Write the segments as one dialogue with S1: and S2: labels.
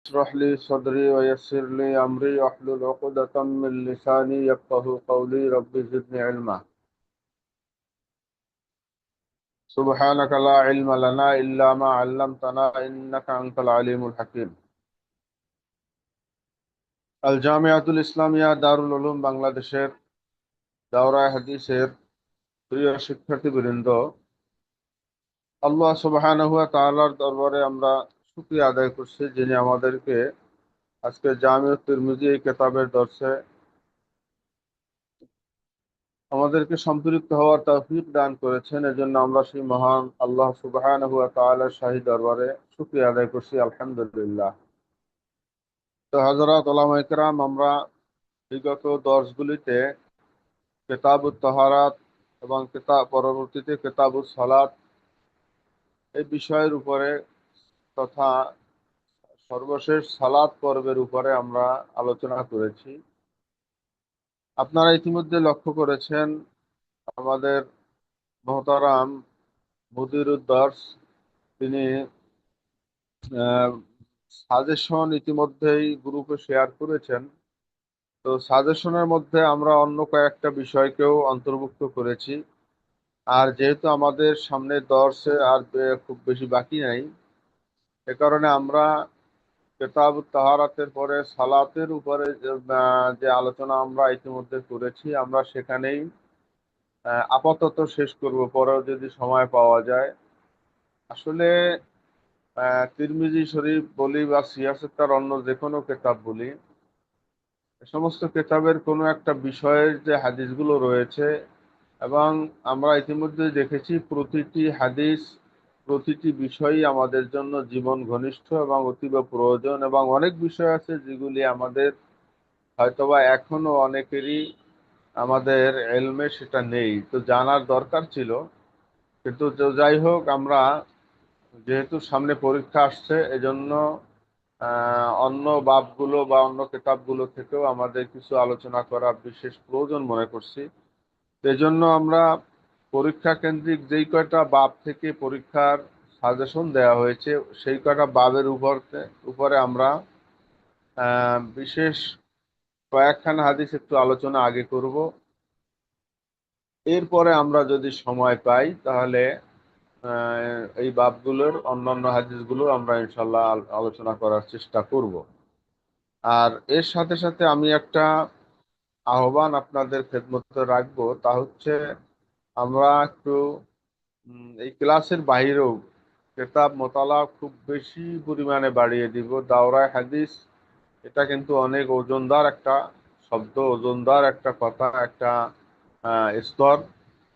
S1: اشرح لي صدري ويسر لي أمري واحلل عقدة من لساني يفقه قولي رب زدني علما. سبحانك لا علم لنا إلا ما علمتنا إنك أنت العليم الحكيم. আল জামিয়াতুল ইসলামিয়া দারুল উলুম বাংলাদেশের দাওরায়ে হাদিসের প্রিয় শিক্ষার্থীবৃন্দ, আল্লাহ সুবহানাহু ওয়া তাআলার দরবারে আমরা শুকরিয়া আদায় করছি, যিনি আমাদেরকে আজকে জামিউত তিরমিজি এই কিতাবের দর্শে আমাদেরকে সম্পৃক্ত হওয়ার তৌফিক দান করেছেন। এজন্য আমরা সেই মহান আল্লাহ সুবহানাহু ওয়া তাআলার শাহী দরবারে শুকরিয়া আদায় করছি, আলহামদুলিল্লাহ। তো হযরত উলামায়ে কেরাম, আমরা বিগত দর্শগুলিতে কিতাবুত তাহারাত এবং পরবর্তীতে কিতাবুস সালাত এই বিষয়ের উপরে তথা সর্বশেষ সালাত পর্বের উপরে আমরা আলোচনা করেছি। আপনারা ইতিমধ্যে লক্ষ্য করেছেন, আমাদের মুহতারাম মুদিরুদ দর্স তিনি সাজেশন ইতিমধ্যেই গ্রুপে শেয়ার করেছেন। তো সাজেশনের মধ্যে আমরা অন্য কয়েকটা বিষয়কেও অন্তর্ভুক্ত করেছি। আর যেহেতু আমাদের সামনে দর্সে আর খুব বেশি বাকি নাই, এ কারণে আমরা কিতাব তাহারাতের পরে সালাতের উপরে যে আলোচনা আমরা ইতিমধ্যে করেছি, আমরা সেখানেই আপাতত শেষ করব, পরেও যদি সময় পাওয়া যায়। আসলে তিরমিজি শরীফ বলি বা সিয়াসেত্তার অন্য যে কোনো কিতাব বলি, এ সমস্ত কিতাবের কোনো একটা বিষয়ের যে হাদিসগুলো রয়েছে, এবং আমরা ইতিমধ্যে দেখেছি প্রতিটি হাদিস প্রতিটি বিষয়ই আমাদের জন্য জীবন ঘনিষ্ঠ এবং অতীব প্রয়োজন, এবং অনেক বিষয় আছে যেগুলি আমাদের হয়তোবা এখনো অনেকেরই আমাদের এলমে সেটা নেই, তো জানার দরকার ছিল। কিন্তু যাই হোক, আমরা যেহেতু সামনে পরীক্ষা আসছে, এজন্য অন্য বাবগুলো বা অন্য কিতাবগুলো থেকেও আমাদের কিছু আলোচনা করা বিশেষ প্রয়োজন মনে করছি। এজন্য আমরা পরীক্ষা কেন্দ্রিক যেই কয়টা বাব থেকে পরীক্ষার সাজেশন দেওয়া হয়েছে, সেই কয়টা বাবের উপরে আমরা বিশেষ কয়েকখানা হাদিস একটু আলোচনা আগে করব। এরপরে আমরা যদি সময় পাই তাহলে এই বাবগুলোর অন্যান্য হাদিসগুলো আমরা ইনশাল্লাহ আলোচনা করার চেষ্টা করব। আর এর সাথে সাথে আমি একটা আহ্বান আপনাদের খেদমতে রাখবো, তা হচ্ছে আমরা একটু এই ক্লাসের বাইরেও কেতাব মোতালা খুব বেশি পরিমাণে বাড়িয়ে দিব। দাওরায়ে হাদিস এটা কিন্তু অনেক ওজনদার একটা শব্দ, ওজনদার একটা কথা, একটা স্তর।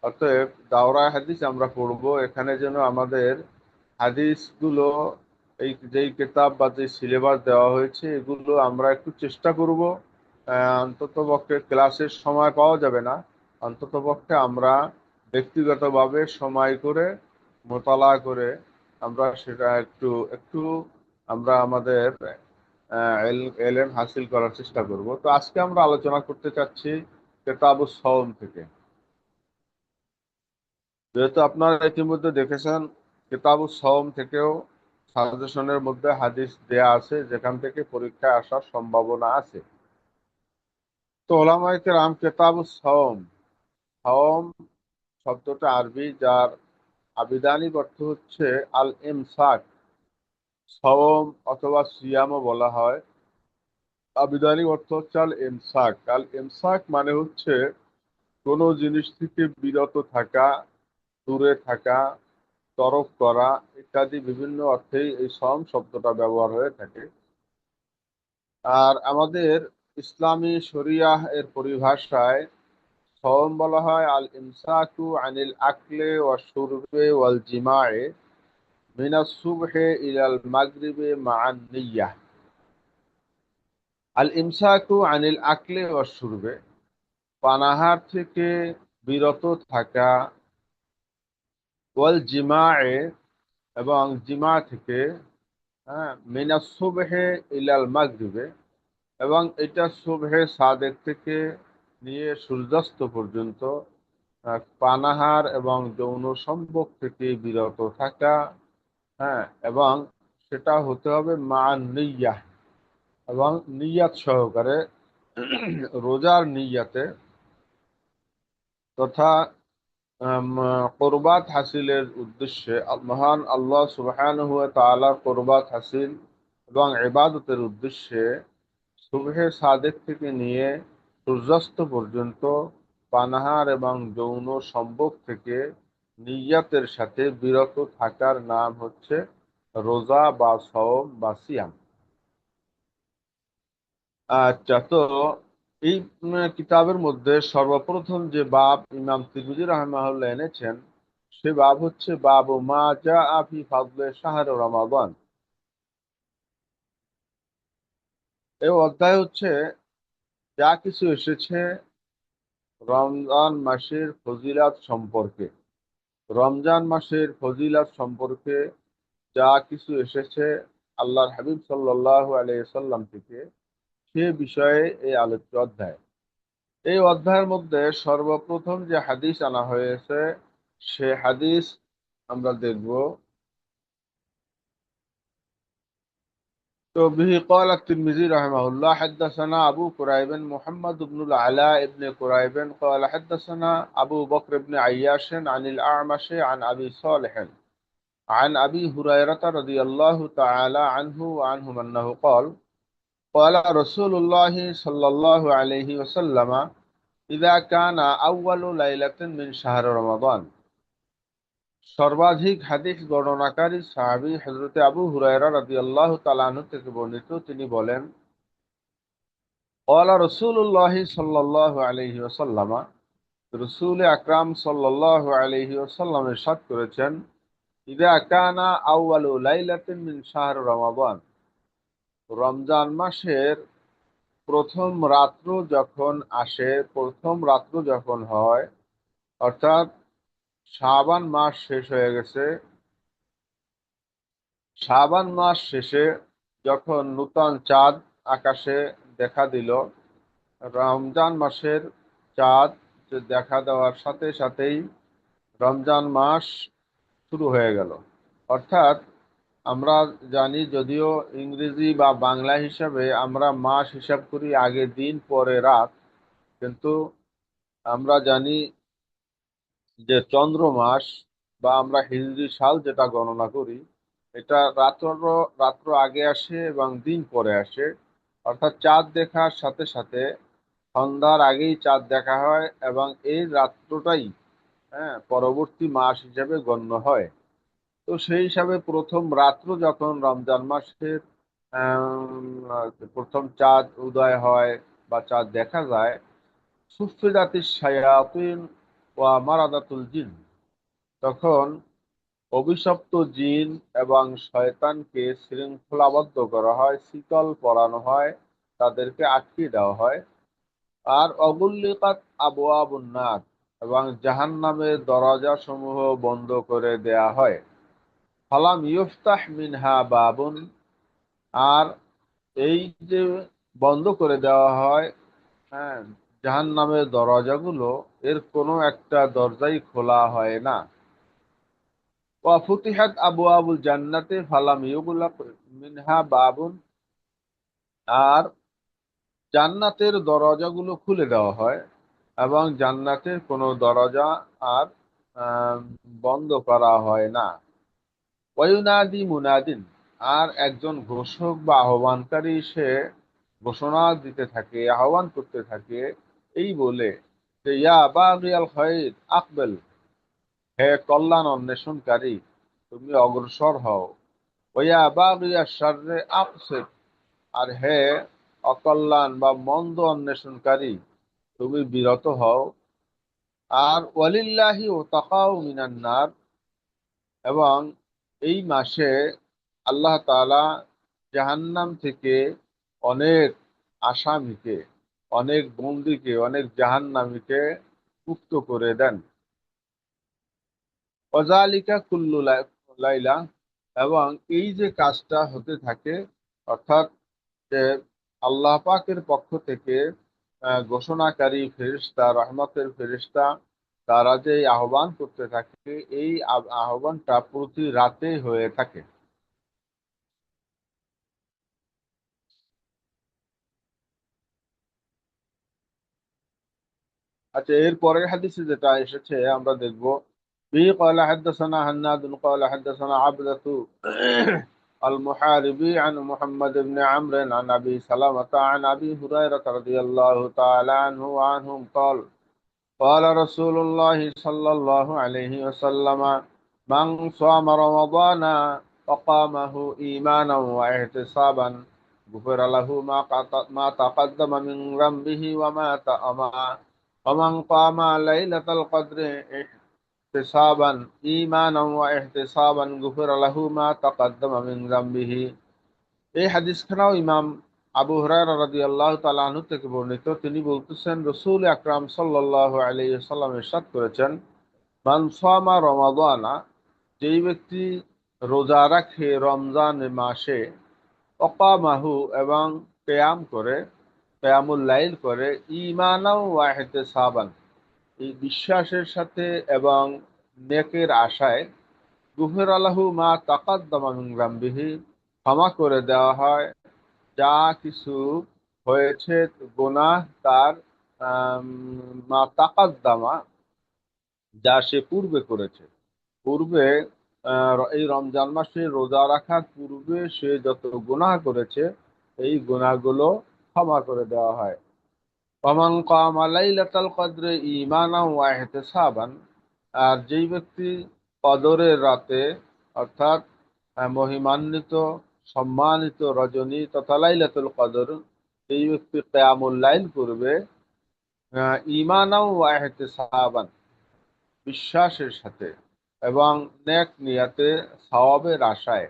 S1: অতএব দাওরায়ে হাদিস আমরা পড়বো, এখানে যেন আমাদের হাদিসগুলো এই যেই কিতাব বা যে সিলেবাস দেওয়া হয়েছে এগুলো আমরা একটু চেষ্টা করব, অন্তত পক্ষে ক্লাসের সময় পাওয়া যাবে না, অন্তত পক্ষে আমরা ব্যক্তিগতভাবে সময় করে মোতালা করে আমরা সেটা একটু একটু আমরা আমাদের এলেম হাসিল করার চেষ্টা করব। তো আজকে আমরা আলোচনা করতে চাচ্ছি কিতাবুস সাওম থেকে। যেহেতু আপনারা ইতিমধ্যে দেখেছেন, কিতাবুস সাওম থেকেও সাজেশনের মধ্যে হাদিস দেয়া আছে যেখান থেকে পরীক্ষায় আসার সম্ভাবনা আছে। তো ওলামায়ে কেরাম কিতাবুস সাওম, সাওম শব্দটা আরবি, যার আবিধানিক অর্থ হচ্ছে আল ইমসাক। সাওম অথবা সিয়ামও বলা হয়। আবিধানিক অর্থ হচ্ছে আল ইমসাক। আল ইমসাক মানে হচ্ছে কোনো জিনিস থেকে বিরত থাকা, দূরে থাকা, তরক করা ইত্যাদি বিভিন্ন অর্থেই এই সম শব্দটা ব্যবহার হয়ে থাকে। আর আমাদের ইসলামী শরিয়াহ এর পরিভাষায় সওম বলা হয় আল ইমসাকু আনিল আকলে ওয়া শুরবে ওয়াল জিমায়ে মিনাস সুবহে ইলাল মাগরিবে মা'আন নিয়্যাহ। আল ইমসাকু আনিল আকলে ওয়া শুরবে, পানাহার থেকে বিরত থাকা, ওয়াল জিমায়ে এবং জিমা থেকে, হ্যাঁ, মিনাস সুবহে ইলাল মাগরিবে, এবং এটা সুবহে সাদেক থেকে নিয়ে সূর্যাস্ত পর্যন্ত পানাহার এবং যৌন সম্ভোগ থেকে বিরত থাকা। হ্যাঁ, এবং সেটা হতে হবে মা নিয়্যাহ, এবং নিয়াত সহকারে রোজার নিয়াতে তথা কোরবাত হাসিলের উদ্দেশ্যে মহান আল্লাহ সুবহানাহু ওয়া তাআলার কোরবাত হাসিল এবং ইবাদতের উদ্দেশ্যে সুবহে সাদেক থেকে নিয়ে সূর্যাস্ত পর্যন্ত পানাহার এবং যৌন সম্ভোগ থেকে নিয়াতের সাথে বিরত থাকার নাম হচ্ছে রোজা বা সওম বা সিয়াম। আচ্ছা, তো এই কিতাবের মধ্যে সর্বপ্রথম যে বাব ইমাম তিরমিজি রাহিমাহুল্লাহ এনেছেন, সে বাব হচ্ছে বাবু মা জাআ ফি ফাদলে শাহর রমাদান। এই অধ্যায় হচ্ছে যা কিছু এসেছে রমজান মাসের ফজিলাত সম্পর্কে। রমজান মাসের ফজিলাত সম্পর্কে যা কিছু এসেছে আল্লাহর হাবিব সাল্লাল্লাহু আলাইহি সাল্লাম থেকে, সে বিষয়ে এই আলোচ্য অধ্যায়। এই অধ্যায়ের মধ্যে সর্বপ্রথম যে হাদিস আনা হয়েছে, সে হাদিস আমরা দেখব। তো বিহি قال الترمذي رحمه الله حدثنا أبو كريب محمد بن العلاء بن كريب قال حدثنا أبو بكر بن عياش عن الأعمش عن أبي صالح عن أبي هريرة رضي الله تعالى عنه وعنهم أنه قال قال رسول الله صلى الله عليه وسلم إذا كان أول ليلة من شهر رمضان। সর্বাধিক হাদিস বর্ণনাকারী সাহাবী হযরত আবু হুরায়রা রাদিয়াল্লাহু তাআলা আনহু থেকে বর্ণিত, তিনি বলেন, ক্বালা রাসূলুল্লাহি সাল্লাল্লাহু আলাইহি ওয়াসাল্লাম, রাসূল আকরাম সাল্লাল্লাহু আলাইহি ওয়াসাল্লাম ইরশাদ করেছেন, ইযা কানা আউয়ালু লাইলাতিন মিন শাহর রমাদান, রমজান মাসের প্রথম রাত্র যখন আসে, প্রথম রাত্র যখন হয়, অর্থাৎ শাবান মাস শেষ হয়ে গেছে, শাবান মাস শেষে যখন নূতন চাঁদ আকাশে দেখা দিল, রমজান মাসের চাঁদ দেখা দেওয়ার সাথে সাথেই রমজান মাস শুরু হয়ে গেল। অর্থাৎ আমরা জানি, যদিও ইংরেজি বা বাংলা হিসাবে আমরা মাস হিসাব করি আগে দিন পরে রাত, কিন্তু আমরা জানি যে চন্দ্র মাস বা আমরা হিজরি সাল যেটা গণনা করি, এটা রাত্র রাত্র আগে আসে এবং দিন পরে আসে। অর্থাৎ চাঁদ দেখার সাথে সাথে সন্ধ্যার আগেই চাঁদ দেখা হয় এবং এই রাত্রটাই পরবর্তী মাস হিসাবে গণ্য হয়। তো সেই হিসাবে প্রথম রাত্র যখন রমজান মাসের প্রথম চাঁদ উদয় হয় বা চাঁদ দেখা যায়, সুফিদাতিস শায়াতিন ওয়া মারাদাতুল জিন, তখন অভিশপ্ত জিন এবং শয়তানকে শৃঙ্খলাবদ্ধ করা হয়, শিকল পরানো হয়, তাদেরকে আটকে দেওয়া হয়। আর অগুল্লিকাত আবওয়াবুন নার, এবং জাহান্নামের দরজা সমূহ বন্ধ করে দেয়া হয়। ফালাম ইউফতাহ মিনহা বাবুন, আর এই যে বন্ধ করে দেওয়া হয়, হ্যাঁ, জাহান্নামের দরজাগুলো, এর কোনো একটা দরজাই খোলা হয় না। ওয়া ফুতিহাত আবওয়াবুল জান্নাতে ফালাম ইউগলাক মিনহা বাবুন, আর জান্নাতের দরজাগুলো খুলে দেওয়া হয় এবং জান্নাতের কোনো দরজা আর আহ, বন্ধ করা হয় না। ওয়ায়ুনাদি মুনাদিন, আর একজন ঘোষক বা আহ্বানকারী সে ঘোষণা দিতে থাকে, আহ্বান করতে থাকে এই বলে যে, ইয়া বাগিয়াল খায়র আকবেল, হে কল্যাণ অন্বেষণকারী, তুমি অগ্রসর হও। ওয়া বাগিয়া শাররে আকসির, আর হে অকল্যাণ বা মন্দ অন্বেষণকারী, তুমি বিরত হও। আর ওয়ালিল্লাহি ওতাকাউ মিনান নার, এবং এই মাসে আল্লাহ তাআলা জাহান্নাম থেকে অনেক আসামিকে, অনেক বন্দীকে, অনেক জাহান্নামীকে মুক্ত করে দেন। ওয়াজালিকা কুল্লু লাইলা, এবং এই যে কাজটা হতে থাকে, অর্থাৎ যে আল্লাহ পাকের পক্ষ থেকে ঘোষণাকারী ফেরেশতা, রহমতের ফেরেশতা, তারা যে এই আহ্বান করতে থাকে, এই আহ্বানটা প্রতি রাতে হয়ে থাকে। আচ্ছা, এর পরের হাদিসে যেটা এসেছে আমরা দেখব, বি قال حدثنا هناد قال حدثنا عبدة المحاربي عن محمد بن عمرو عن ابي سلمة عن ابي هريرة رضي الله تعالى عنه وعنهم قال قال رسول الله صلى الله عليه وسلم من صام رمضان وقامه إيمانا واحتسابا غفر له ما تقدم من ذنبه وما تأمى ومن قام ليلة القدر احتسابا إيمانا واحتسابا غفر له ما تقدم من ذنبه। এই হাদিসখানাও ইমাম আবু হুরায়রা রাদিয়াল্লাহু তাআলা আনহু থেকে বর্ণিত। তিনি বলতেছেন, রাসূল আকরাম সাল্লাল্লাহু আলাইহি ওয়াসাল্লাম ইরশাদ করেছেন, মান সামা রমাদানা, যেই ব্যক্তি রোজা রাখে রমজান মাসে, অকামাহু এবং কিয়াম করে, কিয়ামুল লাইল করে, ঈমানাও ওয়া ইহতিসাবান, এই বিশ্বাসের সাথে এবং নেকের আশায়, গুফিরা লাহু মা তাকাদ্দামা মিন যামবিহি, ক্ষমা করে দেওয়া হয় যা কিছু হয়েছে গুনাহ তার, আম, মা তাকাদ্দামা, যা সে পূর্বে করেছে। পূর্বে এই রমজান মাসে রোজা রাখার পূর্বে সে যত গুনাহ করেছে এই গুনাহগুলো ক্ষমা করে দেওয়া হয়। ফামান কামা লাইলাতাল কদরে ঈমানাও ওয়া ইহতিসাবান, আর যেই ব্যক্তি কদরের রাতে, অর্থাৎ মহিমান্বিত সম্মানিত রজনী তথা লাইলাতুল কদর, এই ব্যক্তি কিয়ামুল লাইল করবে ঈমানাও ওয়া ইহতিসাবান, বিশ্বাসের সাথে এবং নেক নিয়াতে, সওয়াবের আশায়,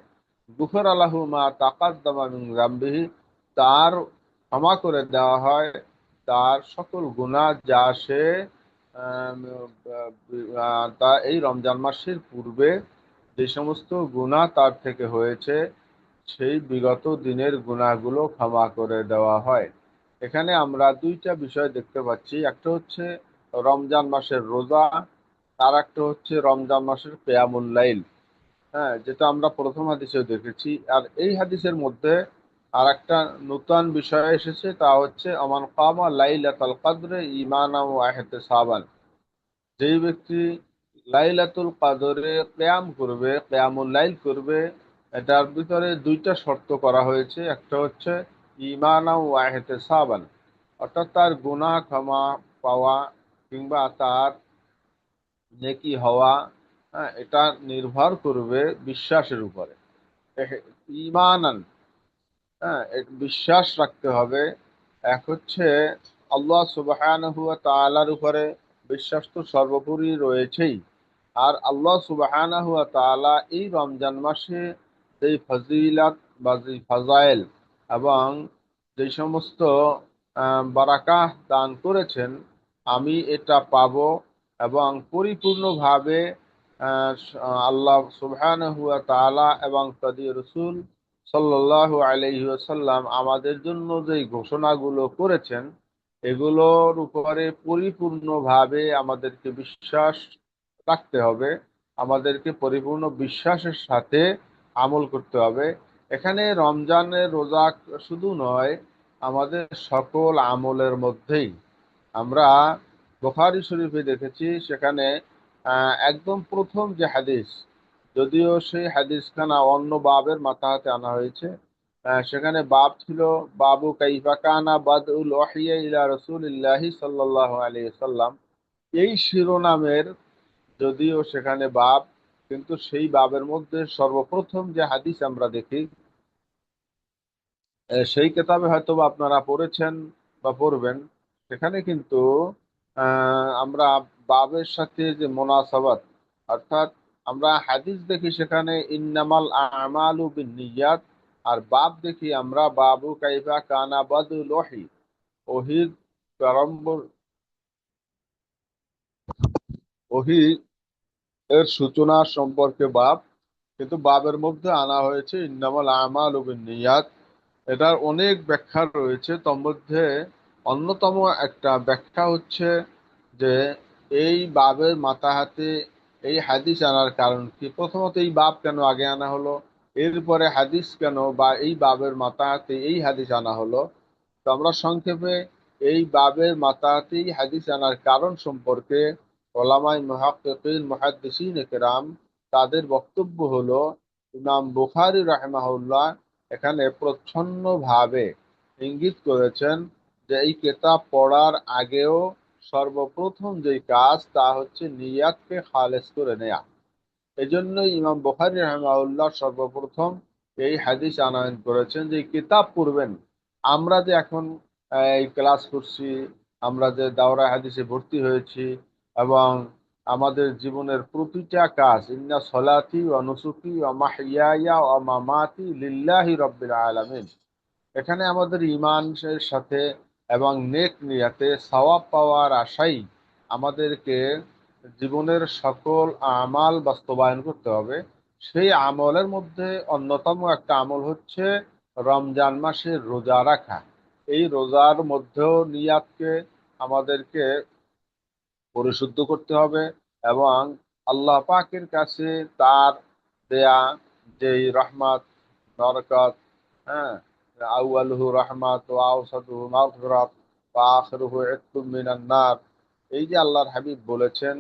S1: গুফর আলাহু মা তাকাদ্দামা মিন যামবিহি, তার ক্ষমা করে দেওয়া হয় তার সকল গুনাহ যা সে তা এই রমজান মাসের পূর্বে যে সমস্ত গুনাহ তার থেকে হয়েছে সেই বিগত দিনের গুনাহগুলো ক্ষমা করে দেওয়া হয়। এখানে আমরা দুইটা বিষয় দেখতে পাচ্ছি, একটা হচ্ছে রমজান মাসের রোজা, আর একটা হচ্ছে রমজান মাসের কিয়ামুল লাইল। হ্যাঁ, যেটা আমরা প্রথম হাদিসে দেখেছি। আর এই হাদিসের মধ্যে আর একটা নতুন বিষয় এসেছে, তা হচ্ছে আমান কামা লাইলাতুল কদরে ঈমানাও ওয়া ইহতিসাবান, যেই ব্যক্তি লাইলাতুল কদরে কিয়াম করবে, কিয়ামুল লাইল করবে, এটার ভিতরে দুইটা শর্ত করা হয়েছে। একটা হচ্ছে ঈমানাও ওয়া ইহতিসাবান, অর্থাৎ তার গুনাহ ক্ষমা পাওয়া কিংবা তার নেকি হওয়া, হ্যাঁ, এটা নির্ভর করবে বিশ্বাসের উপরে। ঈমানান, হ্যাঁ, বিশ্বাস রাখতে হবে। এক হচ্ছে আল্লাহ সুবহানাহু ওয়া তাআলার উপরে বিশ্বাস তো সর্বোপরি রয়েছেই, আর আল্লাহ সুবহানাহু ওয়া তাআলা এই রমজান মাসে যেই ফজিলাত বা যেই ফাজাইল এবং যে সমস্ত বারাকাহ দান করেছেন, আমি এটা পাবো এবং পরিপূর্ণভাবে আল্লাহ সুবহানাহু ওয়া তাআলা এবং তাদের রাসূল সাল্লাল্লাহু আলাইহি ওয়াসাল্লাম আমাদের জন্য যে ঘোষণাগুলো করেছেন এগুলোর উপরে পরিপূর্ণভাবে আমাদেরকে বিশ্বাস রাখতে হবে, আমাদেরকে পরিপূর্ণ বিশ্বাসের সাথে আমল করতে হবে। এখানে রমজানের রোজা শুধু নয়, আমাদের সকল আমলের মধ্যেই আমরা বুখারী শরীফে দেখেছি, সেখানে একদম প্রথম যে হাদিস, যদিও সেই হাদিসখানা অন্য বাবের মাথাতে আনা হয়েছে, সেখানে বাব ছিল বাবু কাইফা কানা বাদউল ওয়াহয়ি ইলা রাসূলিল্লাহি সাল্লাল্লাহু আলাইহি সাল্লাম। এই শিরোনামের যদিও সেখানে বাব, কিন্তু সেই বাবের মধ্যে সর্বপ্রথম যে হাদিস আমরা দেখি, সেই কেতাবে হয়তো বা আপনারা পড়েছেন বা পড়বেন, সেখানে কিন্তু আমরা বাবের সাথে যে মোনাসাবাত, অর্থাৎ আমরা হাদিস দেখি সেখানে ইন্নামাল আমালু বিন্নিয়াত, আর বাব দেখি আমরা বাবু কাইফা কানা বাদুল ওহী, ওহীর প্রারম্ভ, ওহী এর সূচনা সম্পর্কে বাব, কিন্তু বাবের মধ্যে আনা হয়েছে ইন্নামাল আমালু বিন্নিয়াত। এটার অনেক ব্যাখ্যা রয়েছে, তার মধ্যে অন্যতম একটা ব্যাখ্যা হচ্ছে যে এই বাবের মাতাহাতে এই হাদিস আনার কারণ কি, প্রথমত এই বাব কেন আগে আনা হলো, এরপরে হাদিস কেন বা এই বাবের মাতাহাতে এই হাদিস আনা হলো। তো আমরা সংক্ষেপে এই বাবের মাতাতেই হাদিস আনার কারণ সম্পর্কে ওলামায়ে মুহাক্কিকিন মুহাদ্দিসিন কেরাম তাদের বক্তব্য হলো, ইমাম বুখারী রাহিমাহুল্লাহ এখানে প্রচ্ছন্নভাবে ইঙ্গিত করেছেন যে এই কিতাব পড়ার আগেও সর্বপ্রথম যেই কাজ তা হচ্ছে নিয়াতকে খালেস করে নেয়া। এজন্যই ইমাম বুখারী রাহিমাহুল্লাহ সর্বপ্রথম এই হাদিস আনয়ন করেছেন যে এই কিতাব পড়বেন। আমরা যে এখন এই ক্লাস করছি, আমরা যে দাওরা হাদিসে ভর্তি হয়েছি, এবং আমাদের জীবনের প্রতিটা কাজ, ইন্না সলাতি ওয়া নুসুকি ওয়া মাহইয়ায়া ওয়া মামাতি লিল্লাহি রাব্বিল আলামিন, এখানে আমাদের ইমানের সাথে এবং নেক নিয়াতে সওয়াব পাওয়ার আশাই আমাদেরকে জীবনের সকল আমাল বাস্তবায়ন করতে হবে। সেই আমলের মধ্যে অন্যতম একটা আমল হচ্ছে রমজান মাসের রোজা রাখা। এই রোজার মধ্যেও নিয়াতকে আমাদেরকে পরিশুদ্ধ করতে হবে, এবং আল্লাহ পাকের কাছে তার দেয়া যেই রহমত, বরকত, হ্যাঁ, আউয়ালুহু রহমাত ওয়া আওসাতুহু মাগফিরাত ওয়া আখিরুহু ইতকুম মিনান নার, এই যে আল্লাহর হাবিব বলেছেন,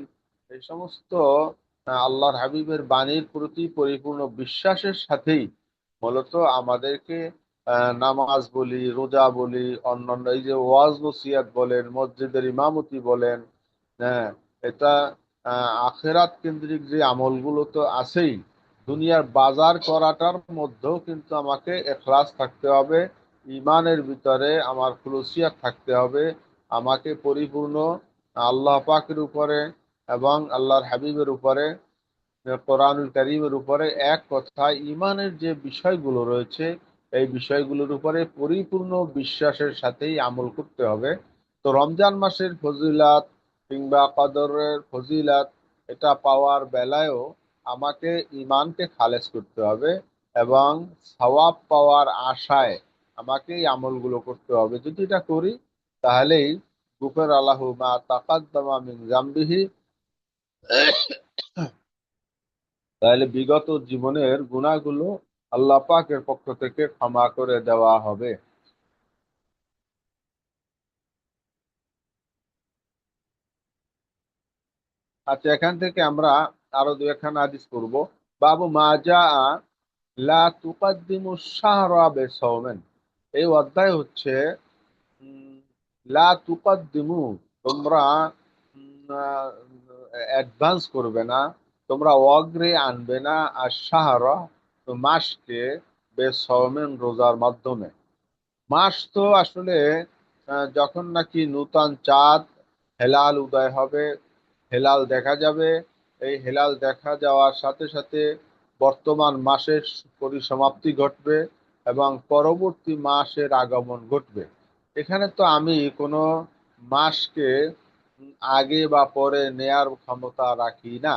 S1: এই সমস্ত আল্লাহর হাবিবের বাণীর প্রতি পরিপূর্ণ বিশ্বাসের সাথেই মূলত আমাদেরকে নামাজ বলি, রোজা বলি, অন্যান্য এই যে ওয়াজ নসিহত বলেন, মসজিদের ইমামতি বলেন, হ্যাঁ, এটা আখেরাত কেন্দ্রিক যে আমলগুলো তো আছেই, দুনিয়ার বাজার করাটার মধ্যেও কিন্তু আমাকে এখলাস থাকতে হবে, ইমানের ভিতরে আমার খুলুসিয়াত থাকতে হবে, আমাকে পরিপূর্ণ আল্লাহ পাকের উপরে এবং আল্লাহর হাবিবের উপরে, কোরআনুল কারীমের উপরে, এক কথায় ইমানের যে বিষয়গুলো রয়েছে এই বিষয়গুলোর উপরে পরিপূর্ণ বিশ্বাসের সাথেই আমল করতে হবে। তো রমজান মাসের ফজিলাত কিংবা কদরের ফজিলাত এটা পাওয়ার বেলায়ও আমাকে ইমানকে খালেজ করতে হবে, এবং সওয়াব পাওয়ার আশায় আমাকে এই আমলগুলো করতে হবে। যদি এটা করি তাহলেই গুফের আল্লাহু মা তাকাদ্দামা মিন জামবিহি, তাহলে বিগত জীবনের গুনাহগুলো আল্লাহ পাকের পক্ষ থেকে ক্ষমা করে দেওয়া হবে। আচ্ছা, এখান থেকে আমরা আরো দু একখানা হাদিস করব। বাবু মা জা লা তুকাদ্দিমু শাহরা বিসাওমিন, এই অধ্যায় হচ্ছে উম, লা তুকাদ্দিমু, তোমরা অ্যাডভান্স করবে না, তোমরা অগ্রে আনবে না আর শাহরা, তো মাসকে, বেসাওমিন, রোজার মাধ্যমে। মাস তো আসলে যখন নাকি নূতন চাঁদ হেলাল উদয় হবে, হেলাল দেখা যাবে, এই হেলাল দেখা যাওয়ার সাথে সাথে বর্তমান মাসের পরিসমাপ্তি ঘটবে এবং পরবর্তী মাসের আগমন ঘটবে। এখানে তো আমি কোনো মাসকে আগে বা পরে নেয়ার ক্ষমতা রাখি না।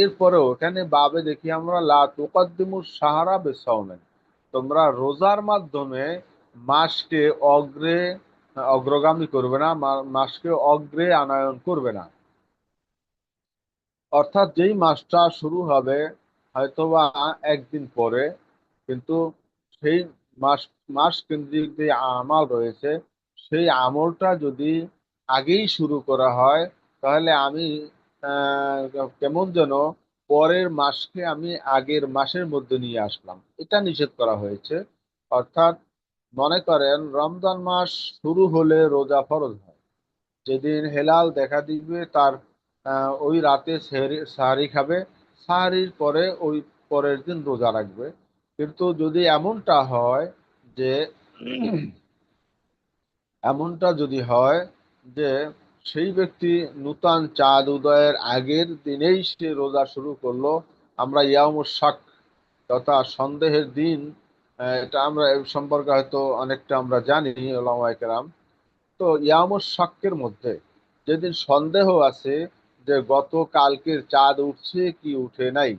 S1: এরপরেও এখানে বাবে দেখি আমরা লা তুকাদ্দিমু সাহারা বিসাওমিন, তোমরা রোজার মাধ্যমে মাসকে অগ্রগামী করবে না, মাসকে অগ্রে আনয়ন করবে না। অর্থাৎ যেই মাসটা শুরু হবে হয়তোবা একদিন পরে, কিন্তু সেই মাস মাস কেন্দ্রিক যে আমল রয়েছে সেই আমলটা যদি আগেই শুরু করা হয়, তাহলে আমি কেমন যেন পরের মাসকে আমি আগের মাসের মধ্যে নিয়ে আসলাম, এটা নিষেধ করা হয়েছে। অর্থাৎ মনে করেন রমজান মাস শুরু হলে রোজা ফরজ হয়, যেদিন হেলাল দেখা দিবে তার ওই রাতে সাহারি খাবে, সাহারির পরে ওই পরের দিন রোজা রাখবে। কিন্তু যদি এমনটা হয় যে এমনটা যদি হয় যে সেই ব্যক্তি নূতন চাঁদ উদয়ের আগের দিনেই সে রোজা শুরু করলো, আমরা ইয়ামুস শাক তথা সন্দেহের দিন, এটা আমরা এ সম্পর্কে হয়তো অনেকটা আমরা জানি ওলামায়ে কেরাম। তো ইয়ামুস শাক্কের মধ্যে যেদিন সন্দেহ আছে যে গত কালকের চাঁদ উঠছে কি উঠে নাই,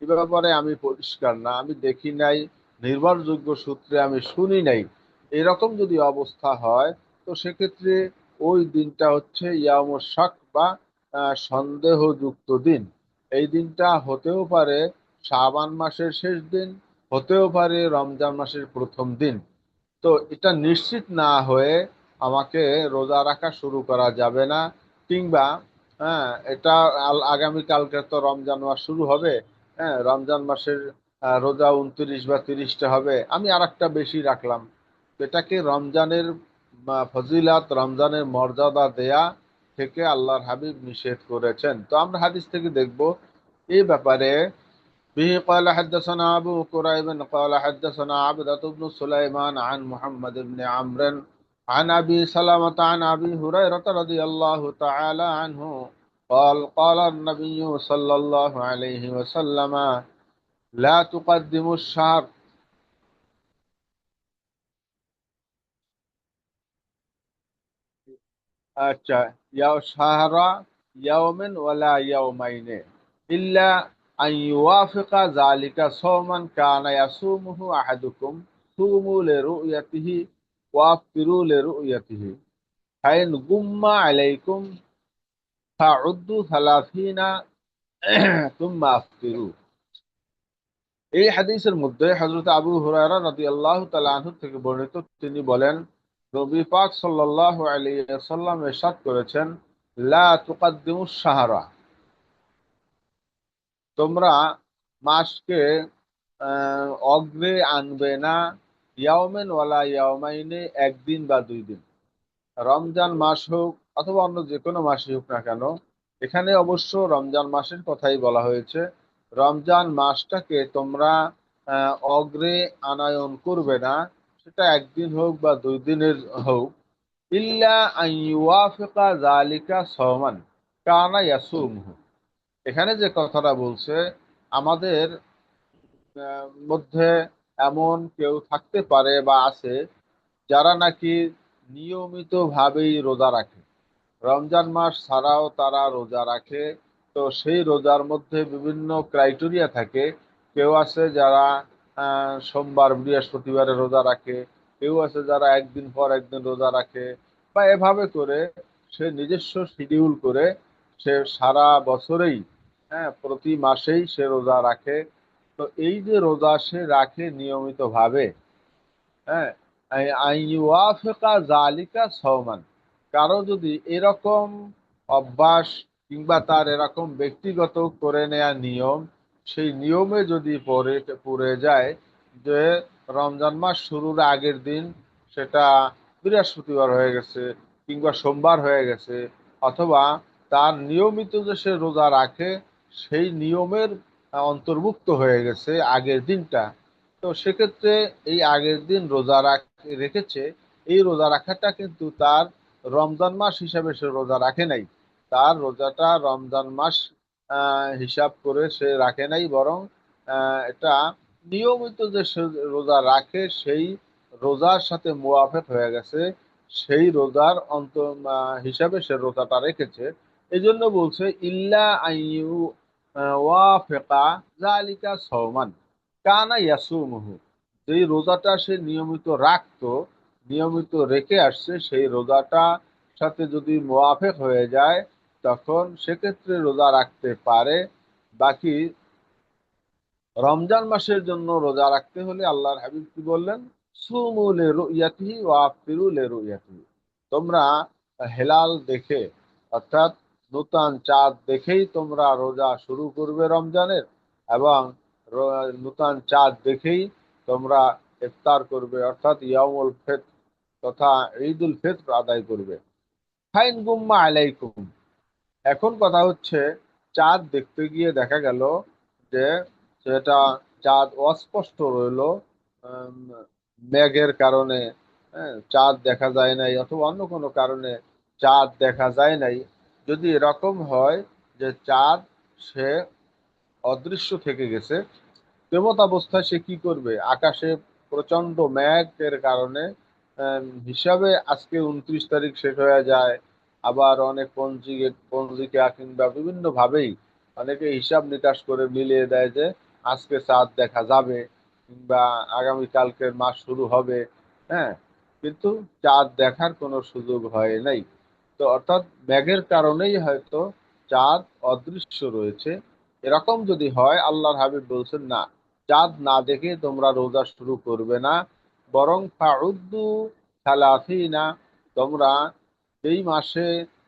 S1: এ ব্যাপারে আমি পরিষ্কার না, আমি দেখি নাই, নির্ভরযোগ্য সূত্রে আমি শুনি নাই, এরকম যদি অবস্থা হয়, তো সেক্ষেত্রে ওই দিনটা হচ্ছে ইয়ামুস শাক বা সন্দেহযুক্ত দিন। এই দিনটা হতেও পারে শাবান মাসের শেষ দিন, হতেও পারে রমজান মাসের প্রথম দিন। তো এটা নিশ্চিত না হয়ে আমাকে রোজা রাখা শুরু করা যাবে না, কিংবা হ্যাঁ এটা আগামীকালকে তো রমজান মাস শুরু হবে, হ্যাঁ রমজান মাসের রোজা 29 বা 30টা হবে, আমি আর একটা বেশি রাখলাম। এটাকে রমজানের ফজিলাত, রমজানের মর্যাদা দেয়া থেকে আল্লাহর হাবিব নিষেধ করেছেন। তো আমরা হাদিস থেকে দেখব এই ব্যাপারে। به قال حدثنا أبو كريب قال حدثنا عبدة بن سليمان عن محمد بن عمرو عن أبي سلمة عن أبي هريرة رضي الله تعالى عنه قال قال النبي صلى الله عليه وسلم لا تقدموا الشهر। আচ্ছা, শাহরা ইয়াওমিন ওয়ালা ইয়াওমাইনে ইল্লা আন ইউওয়াফিকা যালিকা সাওমান কানা ইয়াসুমুহু আহাদুকুম সুমু লিরুয়াতিহি ওয়া আফতিরু লিরুয়াতিহি ফাইন গুম্মা আলাইকুম ফাউদ্দু সালাসিনা তুম্মা আফতিরু। এই হাদিসের মধ্যে হযরত আবু হুরায়রা রাদিয়াল্লাহু তাআলা আনহু থেকে বর্ণিত, তিনি বলেন নবী পাক সাল্লাল্লাহু আলাইহি ওয়াসাল্লাম ইরশাদ করেছেন, লা তুকাদ্দিমুশ শাহরা, তোমরা মাসকে অগ্রে আনবে না, ইয়াওমেন ওয়ালা ইয়াওমাইনে, একদিন বা 2 দিন। রমজান মাস হোক অথবা অন্য যে কোনো মাসই হোক না কেন, এখানে অবশ্য রমজান মাসের কথাই বলা হয়েছে। রমজান মাসটাকে তোমরা অগ্রে আনায়ন করবে না, সেটা একদিন হোক বা 2 দিনের হোক। ইল্লা আন ইউওয়াফিকা যালিকা সাওমান কানা ইয়াসুমহু, এখানে যে কথাটা বলছে, আমাদের মধ্যে এমন কেউ থাকতে পারে বা আছে যারা নাকি নিয়মিত ভাবেই রোজা রাখে, রমজান মাস ছাড়াও তারা রোজা রাখে। তো সেই রোজার মধ্যে বিভিন্ন ক্রাইটেরিয়া থাকে। কেউ আছে যারা সোমবার বৃহস্পতিবারে রোজা রাখে, কেউ আছে যারা একদিন পর একদিন রোজা রাখে, বা এভাবে করে সে নিজস্ব শিডিউল করে সে সারা বছরেই, হ্যাঁ প্রতি মাসেই সে রোজা রাখে। তো এই যে রোজা সে রাখে নিয়মিত ভাবে, হ্যাঁ আইয়ুয়াফিকা জালিকা সওমান, কারো যদি এরকম অভ্যাস কিংবা তার এরকম ব্যক্তিগত করে নেয়া নিয়ম, সেই নিয়মে যদি পড়ে যায় যে রমজান মাস শুরুর আগের দিন সেটা বৃহস্পতিবার হয়ে গেছে কিংবা সোমবার হয়ে গেছে, অথবা তার নিয়মিত যে সে রোজা রাখে সেই নিয়মের অন্তর্ভুক্ত হয়ে গেছে আগের দিনটা, তো সেক্ষেত্রে এই আগের দিন রেখেছে, এই রোজা রাখাটা কিন্তু তার রমজান মাস হিসাবে সে রোজা রাখে নাই। তার রোজাটা রমজান মাস হিসাব করে সে রাখে নাই, বরং এটা নিয়মিত যে সে রোজা রাখে সেই রোজার সাথে মুয়াফেক হয়ে গেছে, সেই রোজার হিসাবে সে রোজাটা রেখেছে। এই জন্য বলছে ইল্লা আইয়ু ওয়াফেকা জালিকা সওমান কানা ইয়াসুমুহু, যেই রোজাটা সে নিয়মিত রাখতো, নিয়মিত রেখে আসছে, সেই রোজাটা সাথে যদি মুয়াফেক হয়ে যায় তখন সেক্ষেত্রে রোজা রাখতে পারে। বাকি রমজান মাসের জন্য রোজা রাখতে হলে আল্লাহর হাবিব কি বললেন, সুমু লিরুয়াতিহি ওয়া আফতিরু লিরুয়াতিহি, তোমরা হেলাল দেখে, অর্থাৎ নূতন চাঁদ দেখেই তোমরা রোজা শুরু করবে রমজানের, এবং নূতন চাঁদ দেখেই তোমরা ইফতার করবে, অর্থাৎ ইয়ামুল ফিতর তথা ঈদুল ফিতর আদায় করবে। ফাইন গুম্মা আলাইকুম, এখন কথা হচ্ছে চাঁদ দেখতে গিয়ে দেখা গেল যে সেটা চাঁদ অস্পষ্ট রইলো, আম, মেঘের কারণে, হ্যাঁ চাঁদ দেখা যায় নাই, অথবা অন্য কোনো কারণে চাঁদ দেখা যায় নাই। যদি এরকম হয় যে চাঁদ সে অদৃশ্য থেকে গেছে, তেমত অবস্থায় সে কি করবে, আকাশে প্রচন্ড মেঘের কারণে হিসাবে আজকে 29 তারিখ শেষ হয়ে যায়, আবার অনেক পঞ্জিকা কিংবা বিভিন্ন ভাবেই অনেকে হিসাব নিকাশ করে মিলিয়ে দেয় যে আজকে চাঁদ দেখা যাবে কিংবা আগামী কালকের মাস শুরু হবে, হ্যাঁ কিন্তু চাঁদ দেখার কোনো সুযোগ হয় নাই। তো অর্থাৎ মেঘের কারণেই হয়তো চাঁদ অদৃশ্য রয়েছে। এরকম যদি হয়, আল্লাহর হাবিব বলছেন না, চাঁদ না দেখে তোমরা রোজা শুরু করবে না, বরং ফাউদ্দু সালাসিনা, তোমরা এই মাসে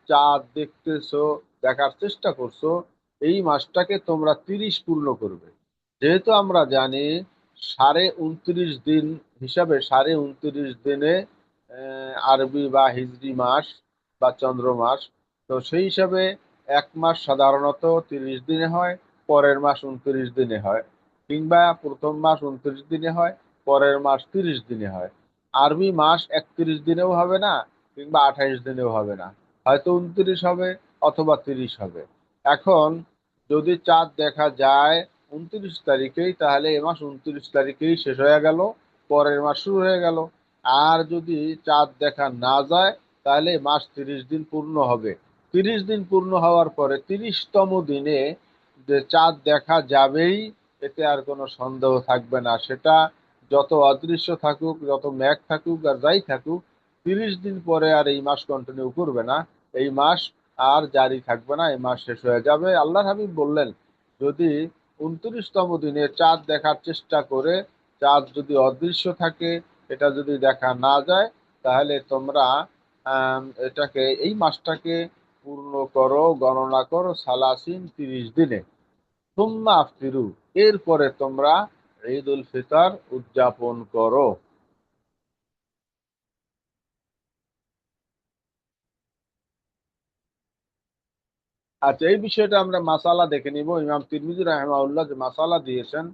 S1: চাঁদ দেখতেছো, দেখার চেষ্টা করছো, এই মাসটাকে তোমরা 30 পূর্ণ করবে। যেহেতু আমরা জানি 29.5 দিন হিসাবে, 29.5 দিনে আরবি বা হিজরি মাস বা চন্দ্র মাস, তো সেই হিসাবে এক মাস সাধারণত 30 দিনে হয়, পরের মাস 29 দিনে হয়, কিংবা প্রথম মাস 29 দিনে হয়, পরের মাস 30 দিনে হয়। আরবি মাস 31 দিনেও হবে না, কিংবা 28 দিনেও হবে না, হয়তো 29 হবে অথবা 30 হবে। এখন যদি চাঁদ দেখা যায় 29 তারিখেই, তাহলে এ মাস 29 তারিখেই শেষ হয়ে গেল, পরের মাস শুরু হয়ে গেল। আর যদি চাঁদ দেখা না যায়, তাহলে মাস 30 দিন পূর্ণ হবে। 30 দিন পূর্ণ হওয়ার পরে 30তম দিনে যে চাঁদ দেখা যাবেই, এতে আর কোনো সন্দেহ থাকবে না। সেটা যত অদৃশ্য থাকুক, যত মেঘ থাকুক আর যাই থাকুক, 30 দিন পরে আর এই মাস কন্টিনিউ করবে না, এই মাস আর জারি থাকবে না, এই মাস শেষ হয়ে যাবে। আল্লাহ হাবিব বললেন, যদি 29তম দিনে চাঁদ দেখার চেষ্টা করে চাঁদ যদি অদৃশ্য থাকে, এটা যদি দেখা না যায়, তাহলে তোমরা এটাকে, এই মাসটাকে পূর্ণ করো, গণনা করো সালাসিন, 30 দিনে। সুম্মা আফতিরু, এরপরে তোমরা ঈদ উল ফিতর উদযাপন করো। আচ্ছা, এই বিষয়টা আমরা মাসালা দেখে নিব। ইমাম তিরমিজি রাহিমাহুল্লাহ যে মাসালা দিয়েছেন,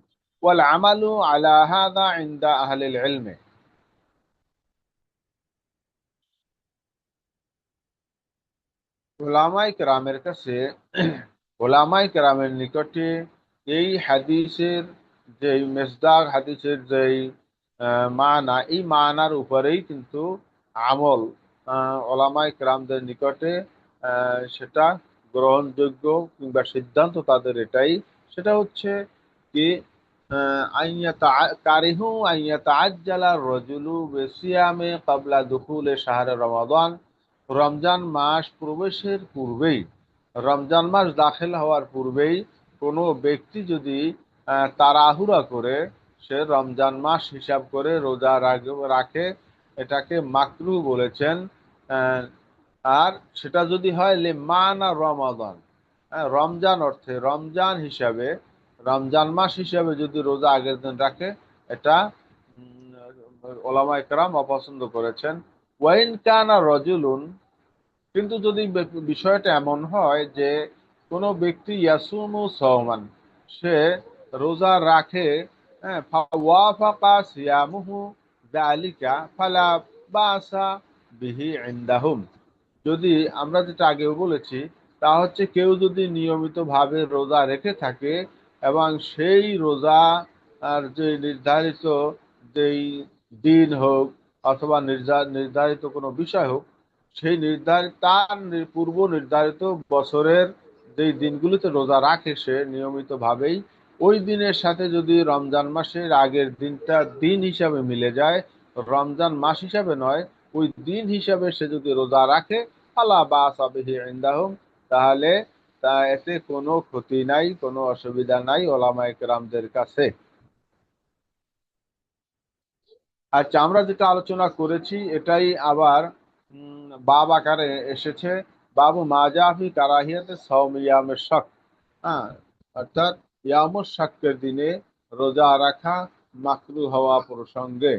S1: ওয়াল আমালু আলা হাযা ইনদা আহলিল ইলমে। ওলামায়ে কেরামের কাছে, ওলামায়ে কেরামের নিকটে এই হাদিসের যে মেসদাক, হাদিসের যে মানা, এই মানার উপরেই কিন্তু আমল ওলামায়ে কেরামদের নিকটে সেটা গ্রহণযোগ্য, কিংবা সিদ্ধান্ত তাদের এটাই। সেটা হচ্ছে কি, কারিহু আইয়াতা আজ্জালা রজুলু বিসিয়ামে ক্বাবলা দুখুলে শাহরে রমাদান। রমজান মাস প্রবেশের পূর্বেই, রমজান মাস দাখিল হওয়ার পূর্বেই কোনো ব্যক্তি যদি তাড়াহুড়া করে সে রমজান মাস হিসাব করে রোজা রাখে, এটাকে মাকরু বলেছেন। আহ, আর সেটা যদি হয় লে মানা রমাদান, রমজান অর্থে, রমজান হিসাবে, রমজান মাস হিসাবে যদি রোজা আগের দিন রাখে, এটা ওলামা একরাম অপছন্দ করেছেন। ওয়াইন কানা রজুলুন, কিন্তু যদি বিষয়টা এমন হয় যে কোনো ব্যক্তি ইয়াসুমু সওমান, সে রোজা রাখে, হ্যাঁ, ফাওয়াফাকা সিয়ামুহু যালিকা ফালা বাসা বিহি ইনদাহুম। যদি, আমরা যেটা আগেও বলেছি, তা হচ্ছে কেউ যদি নিয়মিতভাবে রোজা রেখে থাকে, এবং সেই রোজা আর যে নির্ধারিত যেই দিন হোক অথবা নির্ধারিত কোনো বিষয় হোক, সেই নির্ধারিত তার পূর্ব নির্ধারিত বছরের যেই দিনগুলিতে রোজা রাখে সে নিয়মিতভাবেই, ওই দিনের সাথে যদি রমজান মাসের আগের দিনটা দিন হিসাবে মিলে যায়, রমজান মাস হিসাবে নয়, ওই দিন হিসাবে সে যদি রোজা রাখে, ফালা বাসা বিহি ইনদাহুম, তাহলে এতে কোনো ক্ষতি নাই, কোনো অসুবিধা নাই ওলামায়ে কেরামদের কাছে। আচ্ছা, আমরা যেটা আলোচনা করেছি এটাই আবার বাব আকারে এসেছে। বাবু মাজাফি কারাহিয়াতে সাওম ইয়ামের শক। হ্যাঁ, অর্থাৎ ইয়ামুস শাক্কের দিনে রোজা রাখা মাকরু হওয়া প্রসঙ্গে।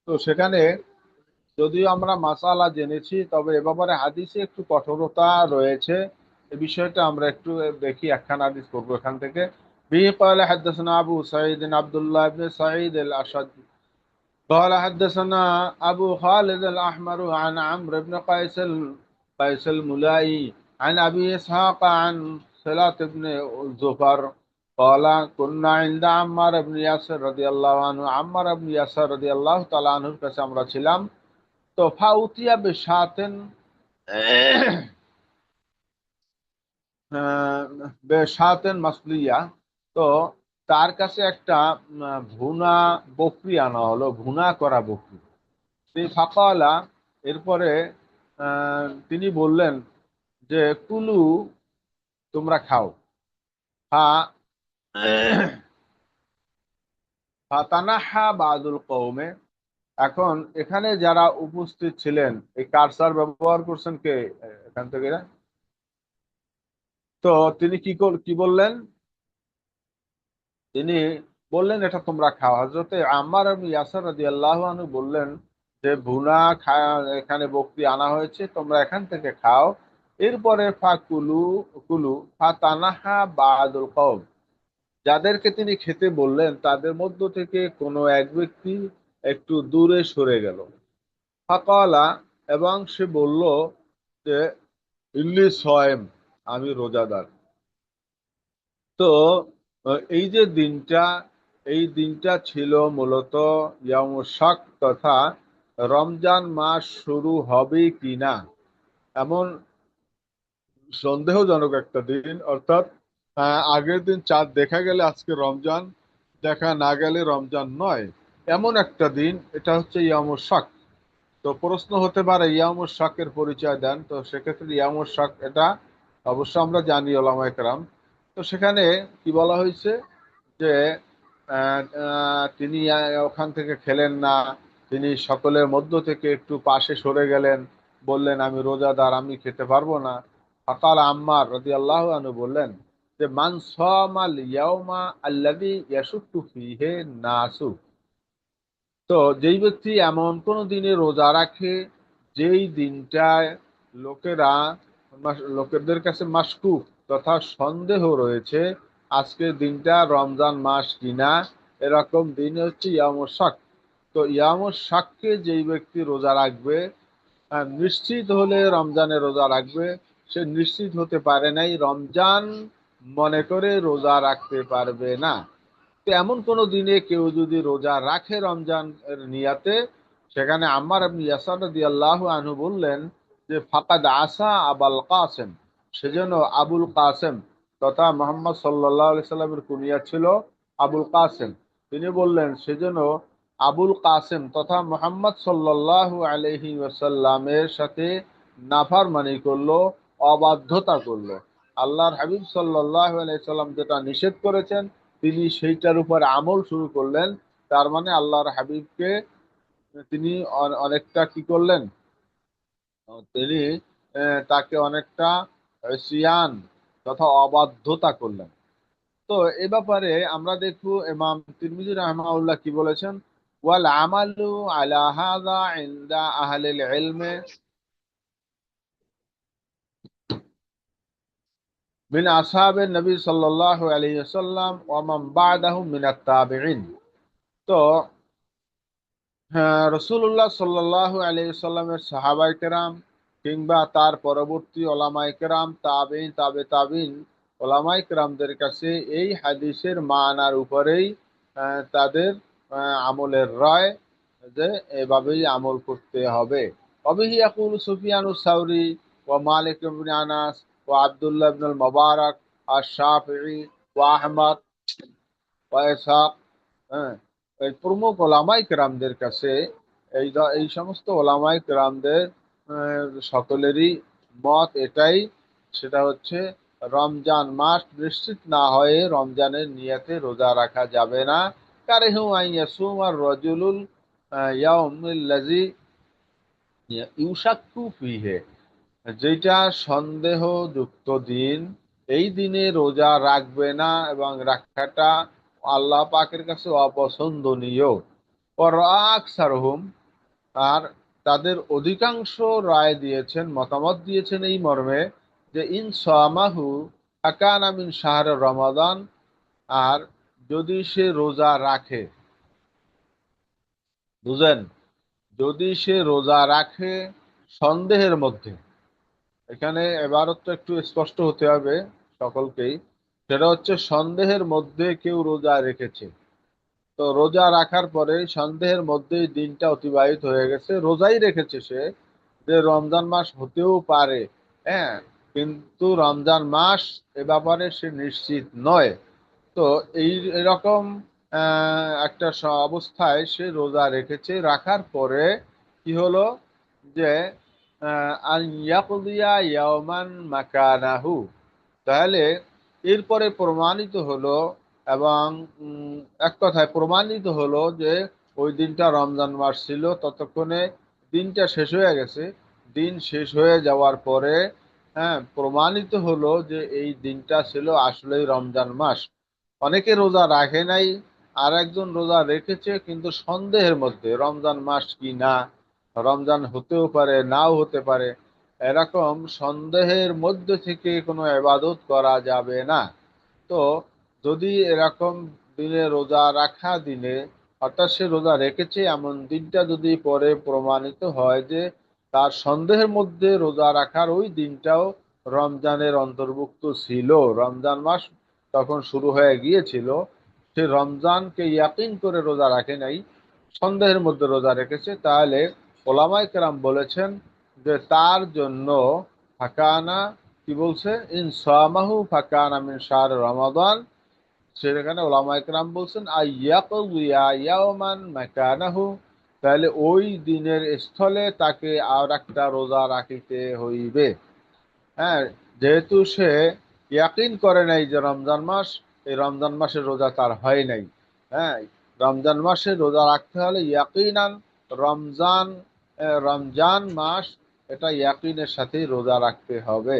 S1: তো সেখানে যদিও আমরা মাসালা জেনেছি, তবে এ ব্যাপারে হাদিসে একটু কঠোরতা রয়েছে। এই বিষয়টা আমরা একটু দেখি, একখান হাদিস করবো এখান থেকে। বিহি قال حدثنا أبو سعيد عبد الله بن سعيد الأشج قال حدثنا أبو خالد الأحمر عن عمرو بن قيس الملائي عن أبي إسحاق عن سلاط بن زفر قال كنا عند عمار بن ياسر رضي الله عنه। عمار بن ياسر رضي الله تعالى عنه কাছে আমরা ছিলাম। তো ফাউতিয়া বেশাতেন, বেশাতেন মাসলিয়া। তো তার কাছে একটা ভুনা বকরি আনা হলো, ভুনা করা বকরি। সেই ফাঁকাওয়ালা, এরপরে তিনি বললেন যে কুলু, তোমরা খাও। ফা ফাতানাহা বাদুল কওমে, এখন এখানে যারা উপস্থিত ছিলেন, এই কারসার ব্যবহার করছেন কে এখান থেকে? তো তিনি কি বললেন? তিনি বললেন এটা তোমরা খাও। হযরতে আম্মার ইবনে ইয়াসির রাদিয়াল্লাহু আনহু বললেন যে ভুনা এখানে বকরি আনা হয়েছে, তোমরা এখান থেকে খাও। এরপরে ফাকুলু কুলু ফাতানাহা বাদুল কওম, যাদেরকে তিনি খেতে বললেন তাদের মধ্য থেকে কোনো এক ব্যক্তি একটু দূরে সরে গেল। ফাকালা, এবং সে বলল যে ইন্নী সয়েম, আমি রোজাদার। তো এই যে দিনটা, এই দিনটা ছিল মূলত ইয়ামুশ শাক, তথা রমজান মাস শুরু হবে কিনা এমন সন্দেহজনক একটা দিন। অর্থাৎ আগের দিন চাঁদ দেখা গেলে আজকে রমজান, দেখা না গেলে রমজান নয়, এমন একটা দিন। এটা হচ্ছে ইয়ামুশ শাক। তো প্রশ্ন হতে পারে ইয়ামুশ শাকের পরিচয় দেন। তো সেক্ষেত্রে ইয়ামুশ শাক এটা অবশ্য আমরা জানি ওলামায়ে কেরাম। তো সেখানে কি বলা হয়েছে যে তিনি ওখান থেকে খেলেন না, তিনি সকলের মধ্য থেকে একটু পাশে সরে গেলেন, বললেন আমি রোজাদার, আমি খেতে পারবো না। ফাকাল আম্মার রাদিয়াল্লাহু আনহু বললেন যে মান সামাল ইয়াউমা আল্লাযী ইয়াশুক্কু ফীহি নাসু, তো যেই ব্যক্তি এমন কোন দিনে রোজা রাখে যেই দিনটায় লোকেরা লোকেদের কাছে মাশকুক তথা সন্দেহ রয়েছে আজকের দিনটা রমজান মাস কিনা, এরকম দিন হচ্ছে ইয়ামুশ শাক। তো ইয়ামুশ শাককে যেই ব্যক্তি রোজা রাখবে, নিশ্চিত হলে রমজানে রোজা রাখবে, সে নিশ্চিত হতে পারে নাই রমজান মনে করে রোজা রাখতে পারবে না। তো এমন কোন দিনে কেউ যদি রোজা রাখে রমজান এর নিয়াতে, সেখানে আম্মার ইবনে ইয়াসার রাদিয়াল্লাহু আনহু বললেন যে ফাকাদ আসা আবুল কাসেম, সেজন্য আবুল কাসেম তথা মোহাম্মদ সাল্লাল্লাহু আলাইহি সাল্লামের কুনিয়া ছিল আবুল কাসেম। তিনি বললেন সেজন্য আবুল কাসেম তথা মোহাম্মদ সাল্লাল্লাহু আলাইহি ওয়াসাল্লামের সাথে নাফরমানি করলো, অবাধ্যতা করলো। আল্লাহর হাবিব সাল্লাল্লাহু আলাইহি সাল্লাম যেটা নিষেধ করেছেন তিনি সেইটার উপর আমল শুরু করলেন। তার মানে আল্লাহর হাবিবকে তিনি অনেকটা কি করলেন, তিনি তাকে অনেকটা সিয়ান তথা অবাধ্যতা করলেন। তো এ ব্যাপারে আমরা দেখব ইমাম তিরমিজি রাহিমাহুল্লাহ কি বলেছেন, ওয়াল আমালু আলা হাযা ইনদা আহলিল ইলম মিন আসহাবিন নবী সাল্লাল্লাহু আলাইহি ওয়াসাল্লাম ওয়া মান বা'দাহুম মিনাত তাবিঈন। তো হ্যাঁ, রসুল্লাহ সাল্লাল্লাহু আলাইহি সাল্লামের সাহাবায়ে কেরাম কিংবা তার পরবর্তী ওলামায়ে কেরাম, তাবেঈন, তাবেঈন ওলামায়ে কেরামদের কাছে এই হাদিসের মানার উপরেই তাদের আমলের রায় যে এভাবেই আমল করতে হবে। অবিহি ইয়াকুল সুফিয়ানুস সাউরি ওয়া মালিক ইবনে আনাস ওয়া আব্দুল্লাহ ইবনুল মুবারক আর শাফিঈ ওয়া আহমদ ওয়া ইসহাক, হ্যাঁ, এই প্রমুখ ওলামাই কেরামদের কাছে এই সমস্ত ওলামাই কেরামদের সকলেরই মত এটাই, সেটা হচ্ছে রমজান মাস নিশ্চিত না হয়ে রমজানের নিয়তে রোজা রাখা যাবে না। কারিহু আন ইয়াসুমার রাজুলুল ইয়াউমিল্লাযী ইউশাক্কু ফীহি, যেটা সন্দেহযুক্ত দিন, এই দিনে রোজা রাখবে না এবং রাখাটা আল্লাহ পাকের কাছে অপছন্দনীয়। আকসারহুম, আর তাদের অধিকাংশ রায় দিয়েছেন, মতামত দিয়েছেন এই মর্মে যে ইন সামাহু আকানা মিন শাহর রমাদান, আর যদি সে রোজা রাখে, বুঝেন, যদি সে রোজা রাখে সন্দেহের মধ্যে, এখানে এবারতো একটু স্পষ্ট হতে হবে সকলকেই, সেটা হচ্ছে সন্দেহের মধ্যে কেউ রোজা রেখেছে। তো রোজা রাখার পরে সন্দেহের মধ্যেই দিনটা অতিবাহিত হয়ে গেছে, রোজাই রেখেছে সে, যে রমজান মাস হতেও পারে, হ্যাঁ, কিন্তু রমজান মাস এ ব্যাপারে সে নিশ্চিত নয়। তো এই এরকম একটা অবস্থায় সে রোজা রেখেছে, রাখার পরে কি হলো যে আন ইয়াকদিয়া ইয়াওমান মাকানাহু, তাহলে এরপরে প্রমাণিত হলো এবং এক কথায় প্রমাণিত হলো যে ওই দিনটা রমজান মাস ছিল, ততক্ষণে দিনটা শেষ হয়ে গেছে। দিন শেষ হয়ে যাওয়ার পরে হ্যাঁ প্রমাণিত হলো যে এই দিনটা ছিল আসলেই রমজান মাস। অনেকে রোজা রাখে নাই, আর একজন রোজা রেখেছে কিন্তু সন্দেহের মধ্যে রমজান মাস কি না, রমজান হতেও পারে নাও হতে পারে, এরকম সন্দেহের মধ্যে থেকে কোনো ইবাদত করা যাবে না। তো যদি এরকম দিনে রোজা রাখা দিনে, অর্থাৎ সে রোজা রেখেছে এমন দিনটা যদি পরে প্রমাণিত হয় যে তার সন্দেহের মধ্যে রোজা রাখার ওই দিনটাও রমজানের অন্তর্ভুক্ত ছিল, রমজান মাস তখন শুরু হয়ে গিয়েছিল, সে রমজানকে ইয়াকিন করে রোজা রাখে নাই, সন্দেহের মধ্যে রোজা রেখেছে, তাহলে ওলামায়ে কেরাম বলেছেন যে তার জন্য ফাকানা, কি বলছে, ইন সামাহু ফাকানা মিন শাহর রমাদান, সেখানে ওলামায়ে কেরাম বলছেন আইয়াকুযিয়া ইয়াওমান মাকানাহু, তাহলে ওই দিনের স্থলে তাকে আর একটা রোজা রাখিতে হইবে। হ্যাঁ, যেহেতু সে ইয়াকিন করে নাই যে রমজান মাস, এই রমজান মাসের রোজা তার হয় নাই। হ্যাঁ, রমজান মাসে রোজা রাখতে হলে ইয়াকিনান রমজান, রমজান মাস, এটা ইয়াকিনের সাথেই রোজা রাখতে হবে।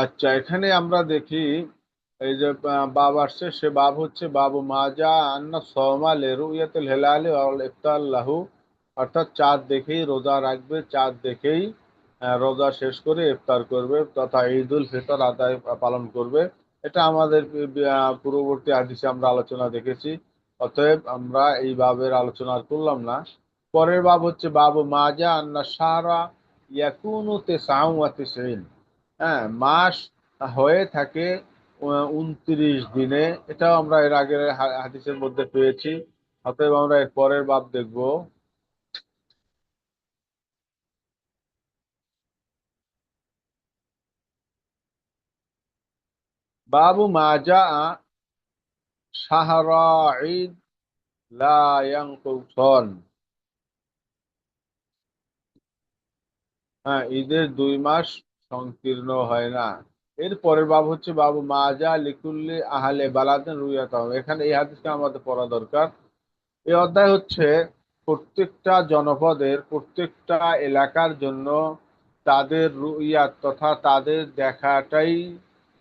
S1: আচ্ছা, এখানে আমরা দেখি এই যে বাব আসছে, সে বাব হচ্ছে বাবু মাজা আন্না সওমা লিরুয়াতিল হিলালি ওয়াল ইফতার লাহু, অর্থাৎ চাঁদ দেখেই রোজা রাখবে, চাঁদ দেখেই রোজা শেষ করে ইফতার করবে তথা ঈদুল ফিতর আদায় পালন করবে। এটা আমাদের পূর্ববর্তী হাদিসে আমরা আলোচনা দেখেছি, অতএব আমরা এই বাবের আলোচনা আর করলাম না। পরের বাব হচ্ছে বাবু মাজা আন্না শাহরা ইয়াকুনু তিসআ ওয়া তিসঈন, হ্যাঁ মাস হয়ে থাকে 29 দিনে, এটাও আমরা এর আগের হাদিসের মধ্যে পেয়েছি। অতএব আমরা এর পরের বাব দেখব। বাবু মাজা শাহরা ঈদ লা ইয়ানকুসন, হ্যাঁ ঈদের 2 মাস সংকীর্ণ হয় না। এর পরের বাব হচ্ছে বাবু মাজা লিকুল্লি আহলে বালাদিন রুয়াতাম, এখানে এই হাদিসটা আমাদের পড়া দরকার। এই অধ্যায় হচ্ছে প্রত্যেকটা জনপদের, প্রত্যেকটা এলাকার জন্য তাদের রুইয়াত তথা তাদের দেখাটাই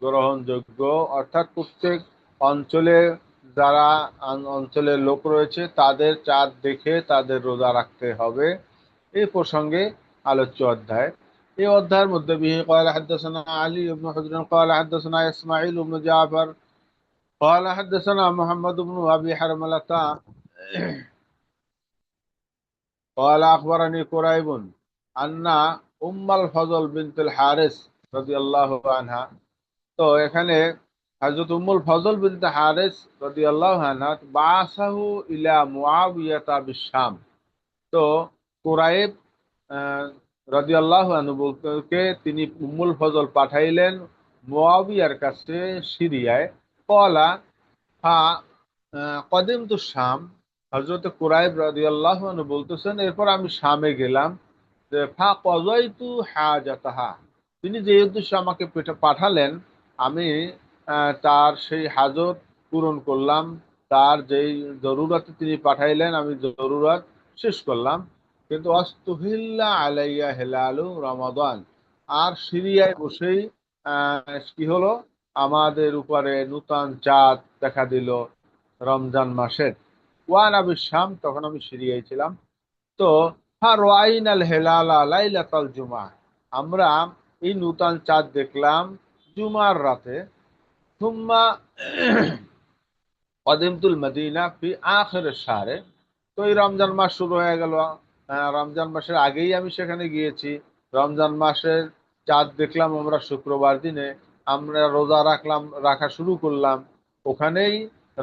S1: গ্রহণযোগ্য, অর্থাৎ প্রত্যেক অঞ্চলে যারা অঞ্চলের লোক রয়েছে তাদের চাঁদ দেখে তাদের রোজা রাখতে হবে, এই প্রসঙ্গে আলোচ্য অধ্যায়। এই অধ্যায়ের মধ্যে বিহি قال حدثنا علي بن حجر قال حدثنا اسماعيل بن جعفر قال حدثنا محمد بن ابي حرملة قال أخبرني قريب أن উম্মাল ফজল বিনতুল হারিস রাদিয়াল্লাহু আনহা, তো এখানে হযরত উম্মুল ফজল বিনতে হারিস রাদিয়াল্লাহু আনহা বাসাহু ইলা মুআবিয়াতা বিশাম, তো কুরাইব রাদিয়াল্লাহু আনহু বলতে তিনি উম্মুল ফজল পাঠাইলেন মুআবিয়ার কাছে সিরিয়ায়। কলা ফা কদিমতু শাম, হযরত কুরাইব রাদিয়াল্লাহু আনহু বলতেছেন এরপর আমি শামে গেলাম, যে ফা কযাইতু হাজাতাহা, তিনি যে উদ্দেশ্যে আমাকে পাঠালেন আমি তার সেই হাজত পূরণ করলাম, তার যেই জরুরতে তিনি পাঠাইলেন আমি জরুরত শেষ করলাম। কিন্তু অস্তুহিল্লা আলাইয়া হেলালু রমাদান, আর সিরিয়ায় বসেই কি হলো, আমাদের উপরে নূতন চাঁদ দেখা দিল রমজান মাসের। ওয়ান আবি শাম, তখন আমি সিরিয়ায় ছিলাম। তো ফারাইনাল হেলালা লাইলাতাল জুমা, আমরা এই নূতন চাঁদ দেখলাম জুমার রাতে। থুম্মা কদিমতুল মদিনা ফি আখির শাহরে, তো এই রমজান মাস শুরু হয়ে গেল, রমজান মাসের আগেই আমি সেখানে গিয়েছি। রমজান মাসের চাঁদ দেখলাম আমরা শুক্রবার দিনে, আমরা রোজা রাখলাম, রাখা শুরু করলাম, ওখানেই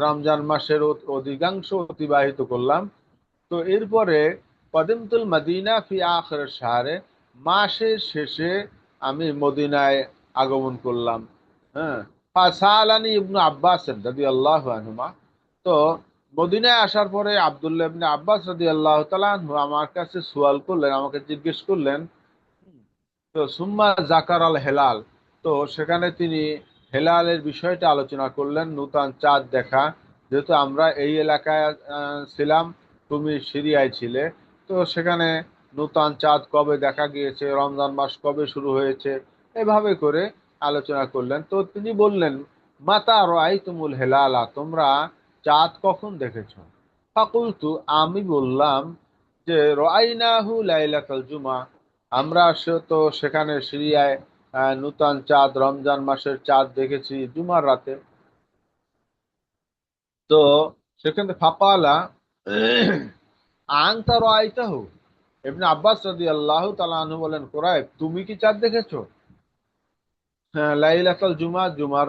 S1: রমজান মাসের অধিকাংশ অতিবাহিত করলাম। তো এরপরে কদিমতুল মদিনা ফি আখির শাহরে, মাসের শেষে আমি মদিনায় আগমন করলাম। হ্যাঁ, ফাসালানি ইবনু আব্বাস রাদিয়াল্লাহু আনহুমা, তো মদিনায় আসার পরে আব্দুল্লাহ ইবনে আব্বাস রাদিয়াল্লাহু তাআলা আনহু আমার কাছে সুয়াল করলেন, আমাকে জিজ্ঞেস করলেন, তো সুম্মা জাকার আল হেলাল, তো সেখানে তিনি হেলালের বিষয়টা আলোচনা করলেন, নূতন চাঁদ দেখা। যেহেতু আমরা এই এলাকায় ছিলাম, তুমি সিরিয়ায় ছিলে, তো সেখানে নূতন চাঁদ কবে দেখা গিয়েছে, রমজান মাস কবে শুরু হয়েছে, এভাবে করে আলোচনা করলেন। তো তিনি বললেন, মাতা রাআইতুমুল হেলালা, তোমরা চাঁদ কখন দেখেছো? ফাকুলতু, আমি বললাম যে রাআইনাহু লাইলাতাল জুমা, আমরা তো সেখানে সিরিয়ায় নূতন চাঁদ, রমজান মাসের চাঁদ দেখেছি জুমার রাতে। তো সেখানে ফাকালা আনতা রাআইতাহু, ইবনে আব্বাস রাদিয়াল্লাহু তাআলা আনহু বলেন, কুরাইব, তুমি কি চাঁদ দেখেছো? হ্যাঁ, লাইলাতুল জুমা, জুমার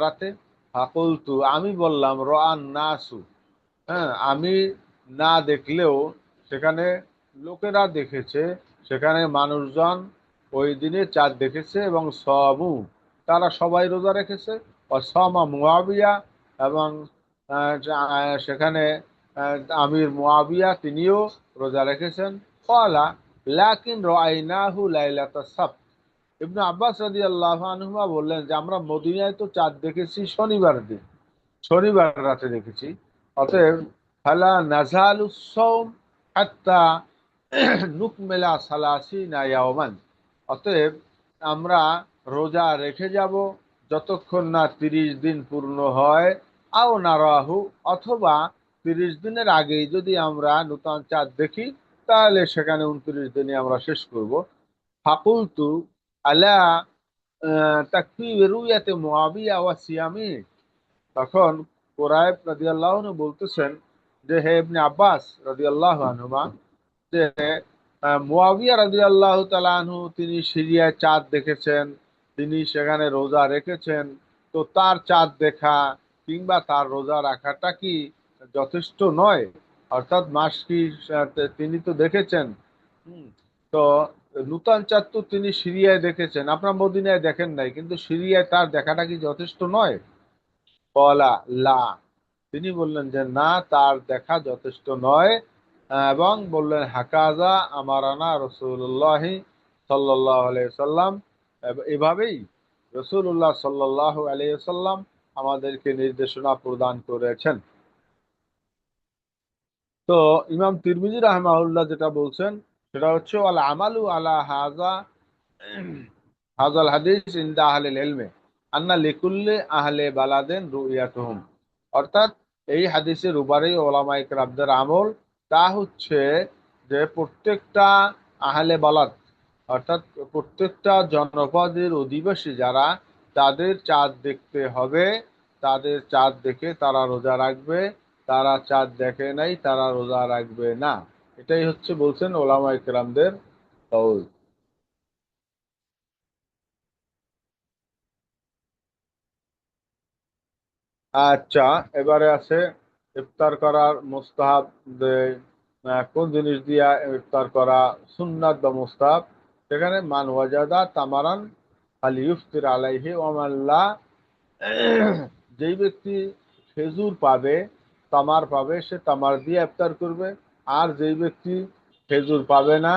S1: রাতে। ফাকুলতু, আমি বললাম, রাআন নাসু, হ্যাঁ, আমি না দেখলেও সেখানে লোকেরা দেখেছে, সেখানে মানুষজন ওই দিনে চাঁদ দেখেছে এবং সামু, তারা সবাই রোজা রেখেছে। সামা মুয়াবিয়া, এবং সেখানে আমির মুয়াবিয়া তিনিও রোজা রেখেছেন। ক্বালা লাকিন রাআইনাহু লাইলাতাস সাbt, ইবনে আব্বাস রাদিয়াল্লাহু আনহুমা বললেন যে আমরা মদিনায় তো চাঁদ দেখেছি শনিবার দিন, শনিবার রাতে দেখেছি। অতএব ফালা নাজালুস সাওম হাত্তা নুকমিলা সালাসিনা ইয়াওমান, অতএব আমরা রোজা রেখে যাব যতক্ষণ না 30 দিন পূর্ণ হয়। আও নারাহু, অথবা 30 দিনের আগেই যদি আমরা নূতন চাঁদ দেখি, তাহলে সেখানে 29 দিনে আমরা শেষ করব। ফাকুলতু আলা তাকফি রুয়াতে মুয়াবিয়া ওয়া সিয়ামি, তখন কুরাইব রাদিয়াল্লাহু আনহু বলতেছেন যে, হে ইবনে আব্বাস রাদিয়াল্লাহু আনহুমা, যে মুয়াবিয়া রাদিয়াল্লাহু তাআলা আনহু তিনি সিরিয়ায় চাঁদ দেখেছেন, তিনি সেখানে রোজা রেখেছেন। তো তার চাঁদ দেখা কিংবা তার রোজা রাখাটা কি যথেষ্ট নয়? অর্থাৎ মাস কি তিনি তো দেখেছেন। হুম, তো নূতন চাঁদ তো তিনি সিরিয়ায় দেখেছেন, আপনার মদিনায় দেখেন নাই, কিন্তু সিরিয়ায় তার দেখাটা কি যথেষ্ট নয়? কলা লা, তিনি বললেন যে না, তার দেখা যথেষ্ট নয়। এবং বললেন, হাকাজা আমারানা রসুল্লাহ সাল্লাল্লাহু আলাইহি সাল্লাম, এভাবেই রসুল্লাহ সাল্লাল্লাহু আলাইহি সাল্লাম আমাদেরকে নির্দেশনা প্রদান করেছেন। তো ইমাম তিরমিজি রাহমাহুল্লাহ যেটা বলছেন সেটা হচ্ছে, আল আমালু আলা হাজা হাজাল হাদিস ইনদা আহলিল ইলমে আন্না লিকুল্লি আহলে বালাদেন রুইয়াতুহুম, অর্থাৎ এই হাদিসের উপরেই ওলামায়ে কেরামদের আমল, তা হচ্ছে যে প্রত্যেকটা আহলে বালাদ, অর্থাৎ প্রত্যেকটা জনপদের অধিবাসী যারা, তাদের চাঁদ দেখতে হবে, তাদের চাঁদ দেখে তারা রোজা রাখবে, তারা চাঁদ দেখে নাই তারা রোজা রাখবে না। এটাই হচ্ছে বলছেন ওলামায়ে কেরামদের কওল। আচ্ছা, এবারে আছে ইফতার করার মুস্তাহাব, যে কোন জিনিস দিয়া ইফতার করা সুন্নাত বা মুস্তাহাব। সেখানে মান ওয়াজাদা তামারান আল ইফতির আলাইহি ওয়ামাল্লা, যেই ব্যক্তি খেজুর পাবে, তামার পাবে, সে তামার দিয়ে ইফতার করবে। আর যেই ব্যক্তি খেজুর পাবে না,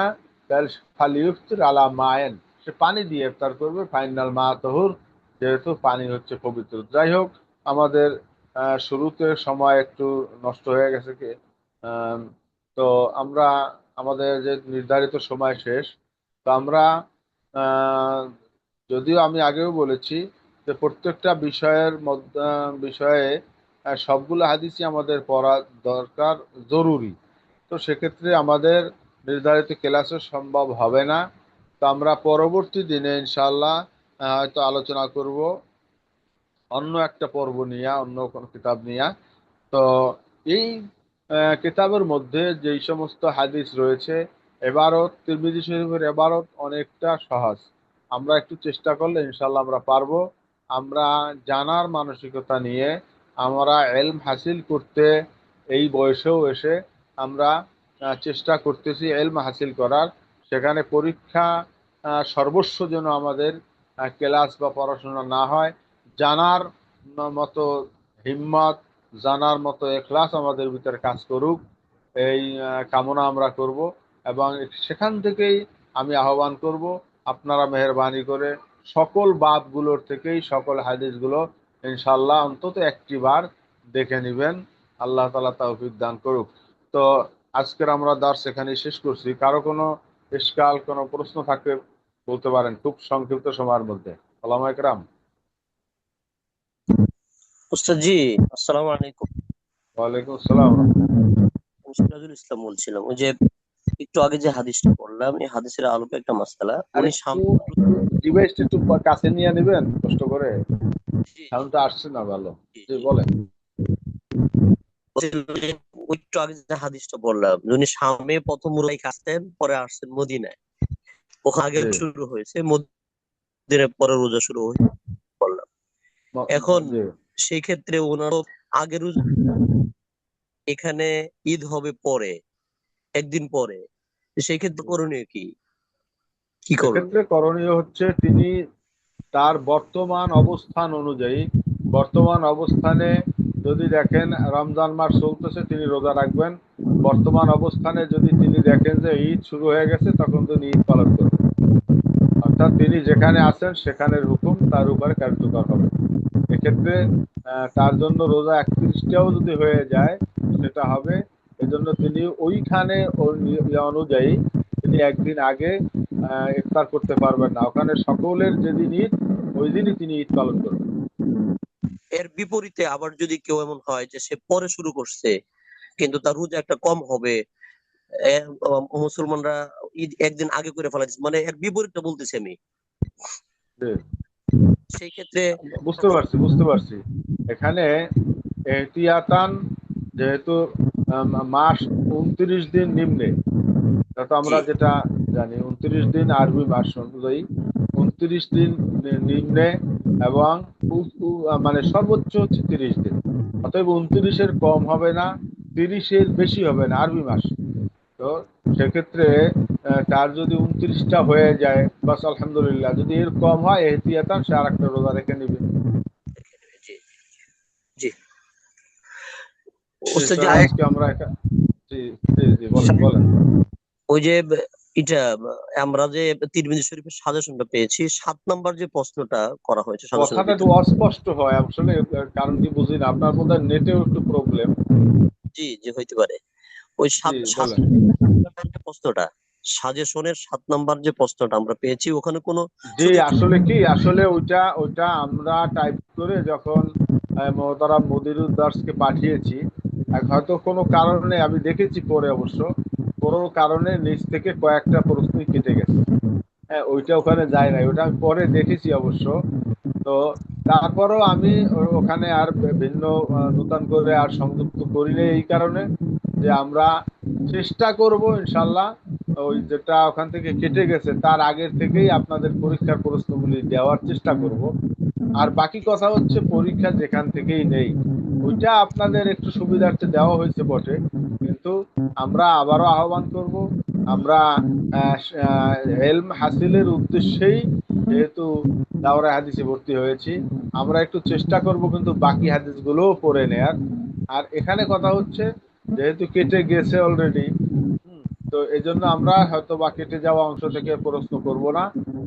S1: তাহলে খালি ইফতির আলা মায়েন, সে পানি দিয়ে ইফতার করবে। ফাইনাল মা তহুর, যেহেতু পানি হচ্ছে পবিত্র। যাই হোক, আমাদের শুরুতে সময় একটু নষ্ট হয়ে গেছে কি, আম, তো আমরা, আমাদের যে নির্ধারিত সময় শেষ, তো আমরা আহ, যদিও আমি আগেও বলেছি যে প্রত্যেকটা বিষয়ের মধ্যে বিষয়ে সবগুলো হাদিসই আমাদের পড়া দরকার, জরুরি। তো সেক্ষেত্রে আমাদের নির্ধারিত ক্লাসও সম্ভব হবে না। তো আমরা পরবর্তী দিনে ইনশাআল্লাহ হয়তো আলোচনা করব অন্য একটা পর্ব নিয়ে, অন্য কোনো কিতাব নিয়ে। তো এই কিতাবের মধ্যে যেই সমস্ত হাদিস রয়েছে, এবারত তিরমিজি শরীফের এবারত অনেকটা সহজ। আমরা একটু চেষ্টা করলে ইনশাল্লাহ আমরা পারবো। আমরা জানার মানসিকতা নিয়ে আমরা এলম হাসিল করতে, এই বয়সেও এসে আমরা চেষ্টা করতেছি এলম হাসিল করার। সেখানে পরীক্ষা সর্বস্ব যেন আমাদের ক্লাস বা পড়াশোনা না হয়, জানার মতো হিম্মত জানার মতো এখলাস আমাদের ভিতরে কাজ করুক, এই কামনা আমরা করব। এবং সেখান থেকেই আমি আহ্বান করব, আপনারা মেহেরবানি করে সকল বাবগুলোর থেকেই সকল হাদিসগুলো ইনশাল্লাহ অন্তত একটি বার দেখে নেবেন। আল্লাহ তাআলা তৌফিক দান করুক। তো আজকের আমরা দার্স এখানেই শেষ করছি। কারো কোনো ইশকাল, কোনো প্রশ্ন থাকলে বলতে পারেন খুব সংক্ষিপ্ত সময়ের মধ্যে। ওলামা একরাম।
S2: উস্তাদ জি, আসসালামু আলাইকুম।
S1: ওয়ালাইকুম আসসালাম।
S2: আমি সিরাজুল ইসলাম বলছিলাম। ওই যে একটু আগে যে হাদিসটা পড়লাম, এই হাদিসের আলোকে একটা মাসআলা
S1: আর
S2: উনি
S1: একটু ডিভাইসটা একটু কাছে নিয়ে নেবেন কষ্ট করে,
S2: জি জি
S1: সাউন্ডটা আসছে না ভালো।
S2: জি
S1: জি
S2: জি
S1: বলেন।
S2: বলছিলাম যে ওই একটু আগে যে হাদিসটা বললাম, যে উনি শামে প্রথম রোজায় আসতেন, পরে আসছেন মদিনায়। ওখানে আগে
S1: জি
S2: শুরু হয়েছে, মদিনায় পরে রোজা শুরু হয়েছে বললাম। এখন
S1: জি।
S2: সেই ক্ষেত্রে ওনার আগের রোজা, এখানে ঈদ হবে পরে, একদিন পরে। সেই ক্ষেত্রে করণীয় কি, কি
S1: এক্ষেত্রে
S2: করণীয়?
S1: করণীয় হচ্ছে তিনি তার বর্তমান অবস্থান অনুযায়ী, বর্তমান অবস্থানে যদি দেখেন রমজান মাস চলতেছে তিনি রোজা রাখবেন। বর্তমান অবস্থানে যদি তিনি দেখেন যে ঈদ শুরু হয়ে গেছে তখন তিনি ঈদ পালন করবেন। অর্থাৎ তিনি যেখানে আছেন সেখানের হুকুম তার উপরে কার্যকর হবে। এক্ষেত্রে তার জন্য রোজা 31টাও যদি হয়ে যায় সেটা হবে। এজন্য তিনি ওইখানে অনুযায়ী তিনি একদিন আগে ইফতার করতে পারবেন না। ওখানে সকলের যেদিন ঈদ ওই দিনই তিনি ঈদ পালন করবেন।
S2: এর বিপরীতে আবার যদি কেউ এমন হয় যে সে পরে শুরু করছে, কিন্তু তার রোজা একটা কম হবে, মুসলমানরা ঈদ একদিন আগে করে ফেলাচ্ছে, মানে এর বিপরীতটা বলতেছি আমি।
S1: জি,
S2: সেই ক্ষেত্রে
S1: বুঝতে পারছি বুঝতে পারছি। এখানে এহতিয়াতান, যেহেতু মাস 29 দিন নিম্নে, এটা তো
S2: জি
S1: আমরা যেটা জানি 29 দিন আরবি মাস অনুযায়ী 29 দিন নিম্নে, এবং মানে সর্বোচ্চ হচ্ছে 30 দিন। অতএব 29-এর কম হবে না, 30-এর বেশি হবে না আরবি মাস। তো সেক্ষেত্রে তার যদি 29টা হয়ে যায় বাস আলহামদুলিল্লাহ, যদি এর কম হয় এহতিয়াতান সে আর একটা রোজা রেখে নিবে।
S2: জি জি
S1: জি,
S2: ওস্তাদ
S1: তো
S2: জি,
S1: আজকে আমরা জি জি জি বলেন বলেন।
S2: ওই যে এটা আমরা যে তিরমিজি শরীফের সাজেশনটা পেয়েছি, 7 নাম্বার যে প্রশ্নটা করা হয়েছে সাজেশনের
S1: কথাটা একটু
S2: ভিতরে।
S1: অস্পষ্ট হয় আসলে, কারণ কি বুঝি না, আপনার মধ্যে নেটেও একটু প্রবলেম।
S2: জি জি হইতে পারে। ওই
S1: জি
S2: সাত সাত
S1: বলেন।
S2: নাম্বার যে প্রশ্নটা, সাজেশনের 7 নাম্বার যে প্রশ্নটা আমরা পেয়েছি, ওখানে কোনো
S1: জি,
S2: ছোট ছোট।
S1: আসলে কি, আসলে ওইটা ওইটা আমরা টাইপ করে যখন মোহতারাম মুদিরুদ দাসকে পাঠিয়েছি, হয়তো কোনো কারণে আমি দেখেছি পরে অবশ্য কোনো কারণে নিচ থেকে কয়েকটা প্রশ্নই কেটে গেছে। হ্যাঁ, ওইটা ওখানে যায় নাই, ওটা আমি পরে দেখেছি অবশ্য। তো তারপরেও আমি ওখানে আর ভিন্ন নতুন করে আর সংযুক্ত করিনি এই কারণে যে আমরা চেষ্টা করব ইনশাল্লাহ ওই যেটা ওখান থেকে কেটে গেছে তার আগের থেকেই আপনাদের পরীক্ষার প্রশ্নগুলি দেওয়ার চেষ্টা করব। আর বাকি কথা হচ্ছে পরীক্ষা যেখান থেকেই নেই ওইটা আপনাদের একটু সুবিধার্থে দেওয়া হয়েছে বটে, কিন্তু আমরা আবারও আহ্বান করব। আমরা এলম হাসিলের উদ্দেশ্যেই যেহেতু দাওরা হাদিসে ভর্তি হয়েছি, আমরা একটু চেষ্টা করব কিন্তু বাকি হাদিসগুলোও পড়ে নেয়ার। আর এখানে কথা হচ্ছে যেহেতু কেটে গেছে অলরেডি, তো এই জন্য আমরা হয়তো বা কেটে যাওয়া অংশ থেকে প্রশ্ন করব না,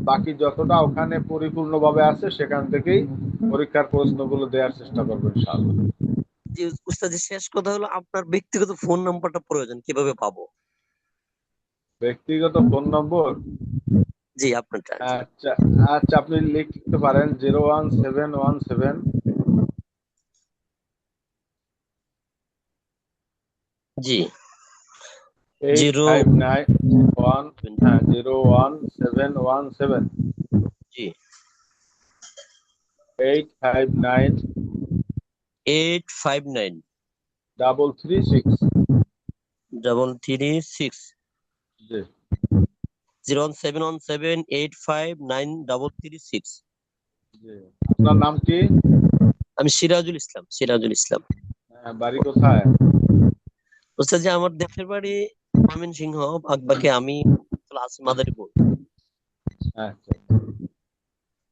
S1: বাকি যতটা ওখানে পরিপূর্ণভাবে আছে সেখান থেকেই পরীক্ষার প্রশ্নগুলো দেওয়ার চেষ্টা করবো ইনশাআল্লাহ।
S2: যে উস্তাদ, শেষ কথা হলো আপনার ব্যক্তিগত ফোন নাম্বারটা প্রয়োজন, কিভাবে পাবো?
S1: ব্যক্তিগত ফোন নম্বর?
S2: জি আপনারটা, জি
S1: আচ্ছা, আচ্ছা আপনি লিখতে পারেন 01717
S2: জি।
S1: Eight
S2: zero
S1: five nine one হ্যাঁ 01717
S2: জি
S1: 859
S2: 859
S1: 336।
S2: 336।
S1: জি
S2: 01717859336।
S1: জি। আপনার নাম কি?
S2: আমি সিরাজুল ইসলাম, সিরাজুল ইসলাম।
S1: বাড়ি কোথায়?
S2: ওস্তাদ জি, আমার দেশের বাড়ি ময়মনসিংহ, বাকি আমি ক্লাস মাদারীপুর।
S1: আচ্ছা।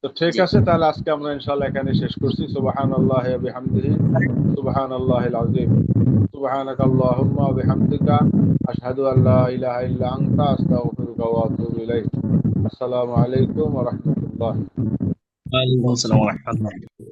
S1: তো ঠিক
S2: জি।
S1: আছে, তাহলে আজকে আমরা ইনশাআল্লাহ এখানে শেষ করছি। সুবহানাল্লাহি ওয়া বিহামদিহি, সুবহানাল্লাহিল আযীম, সুবহানাকা আল্লাহুম্মা ওয়া বিহামদিকা, আশহাদু আল লা ইলাহা ইল্লা আনতা, আস্তাগফিরুকা ওয়া আতুবু ইলাইক। আসসালামু আলাইকুম ওয়া রাহমাতুল্লাহ।
S2: ওয়ালাইকুম আসসালাম ওয়া রাহমাতুল্লাহ।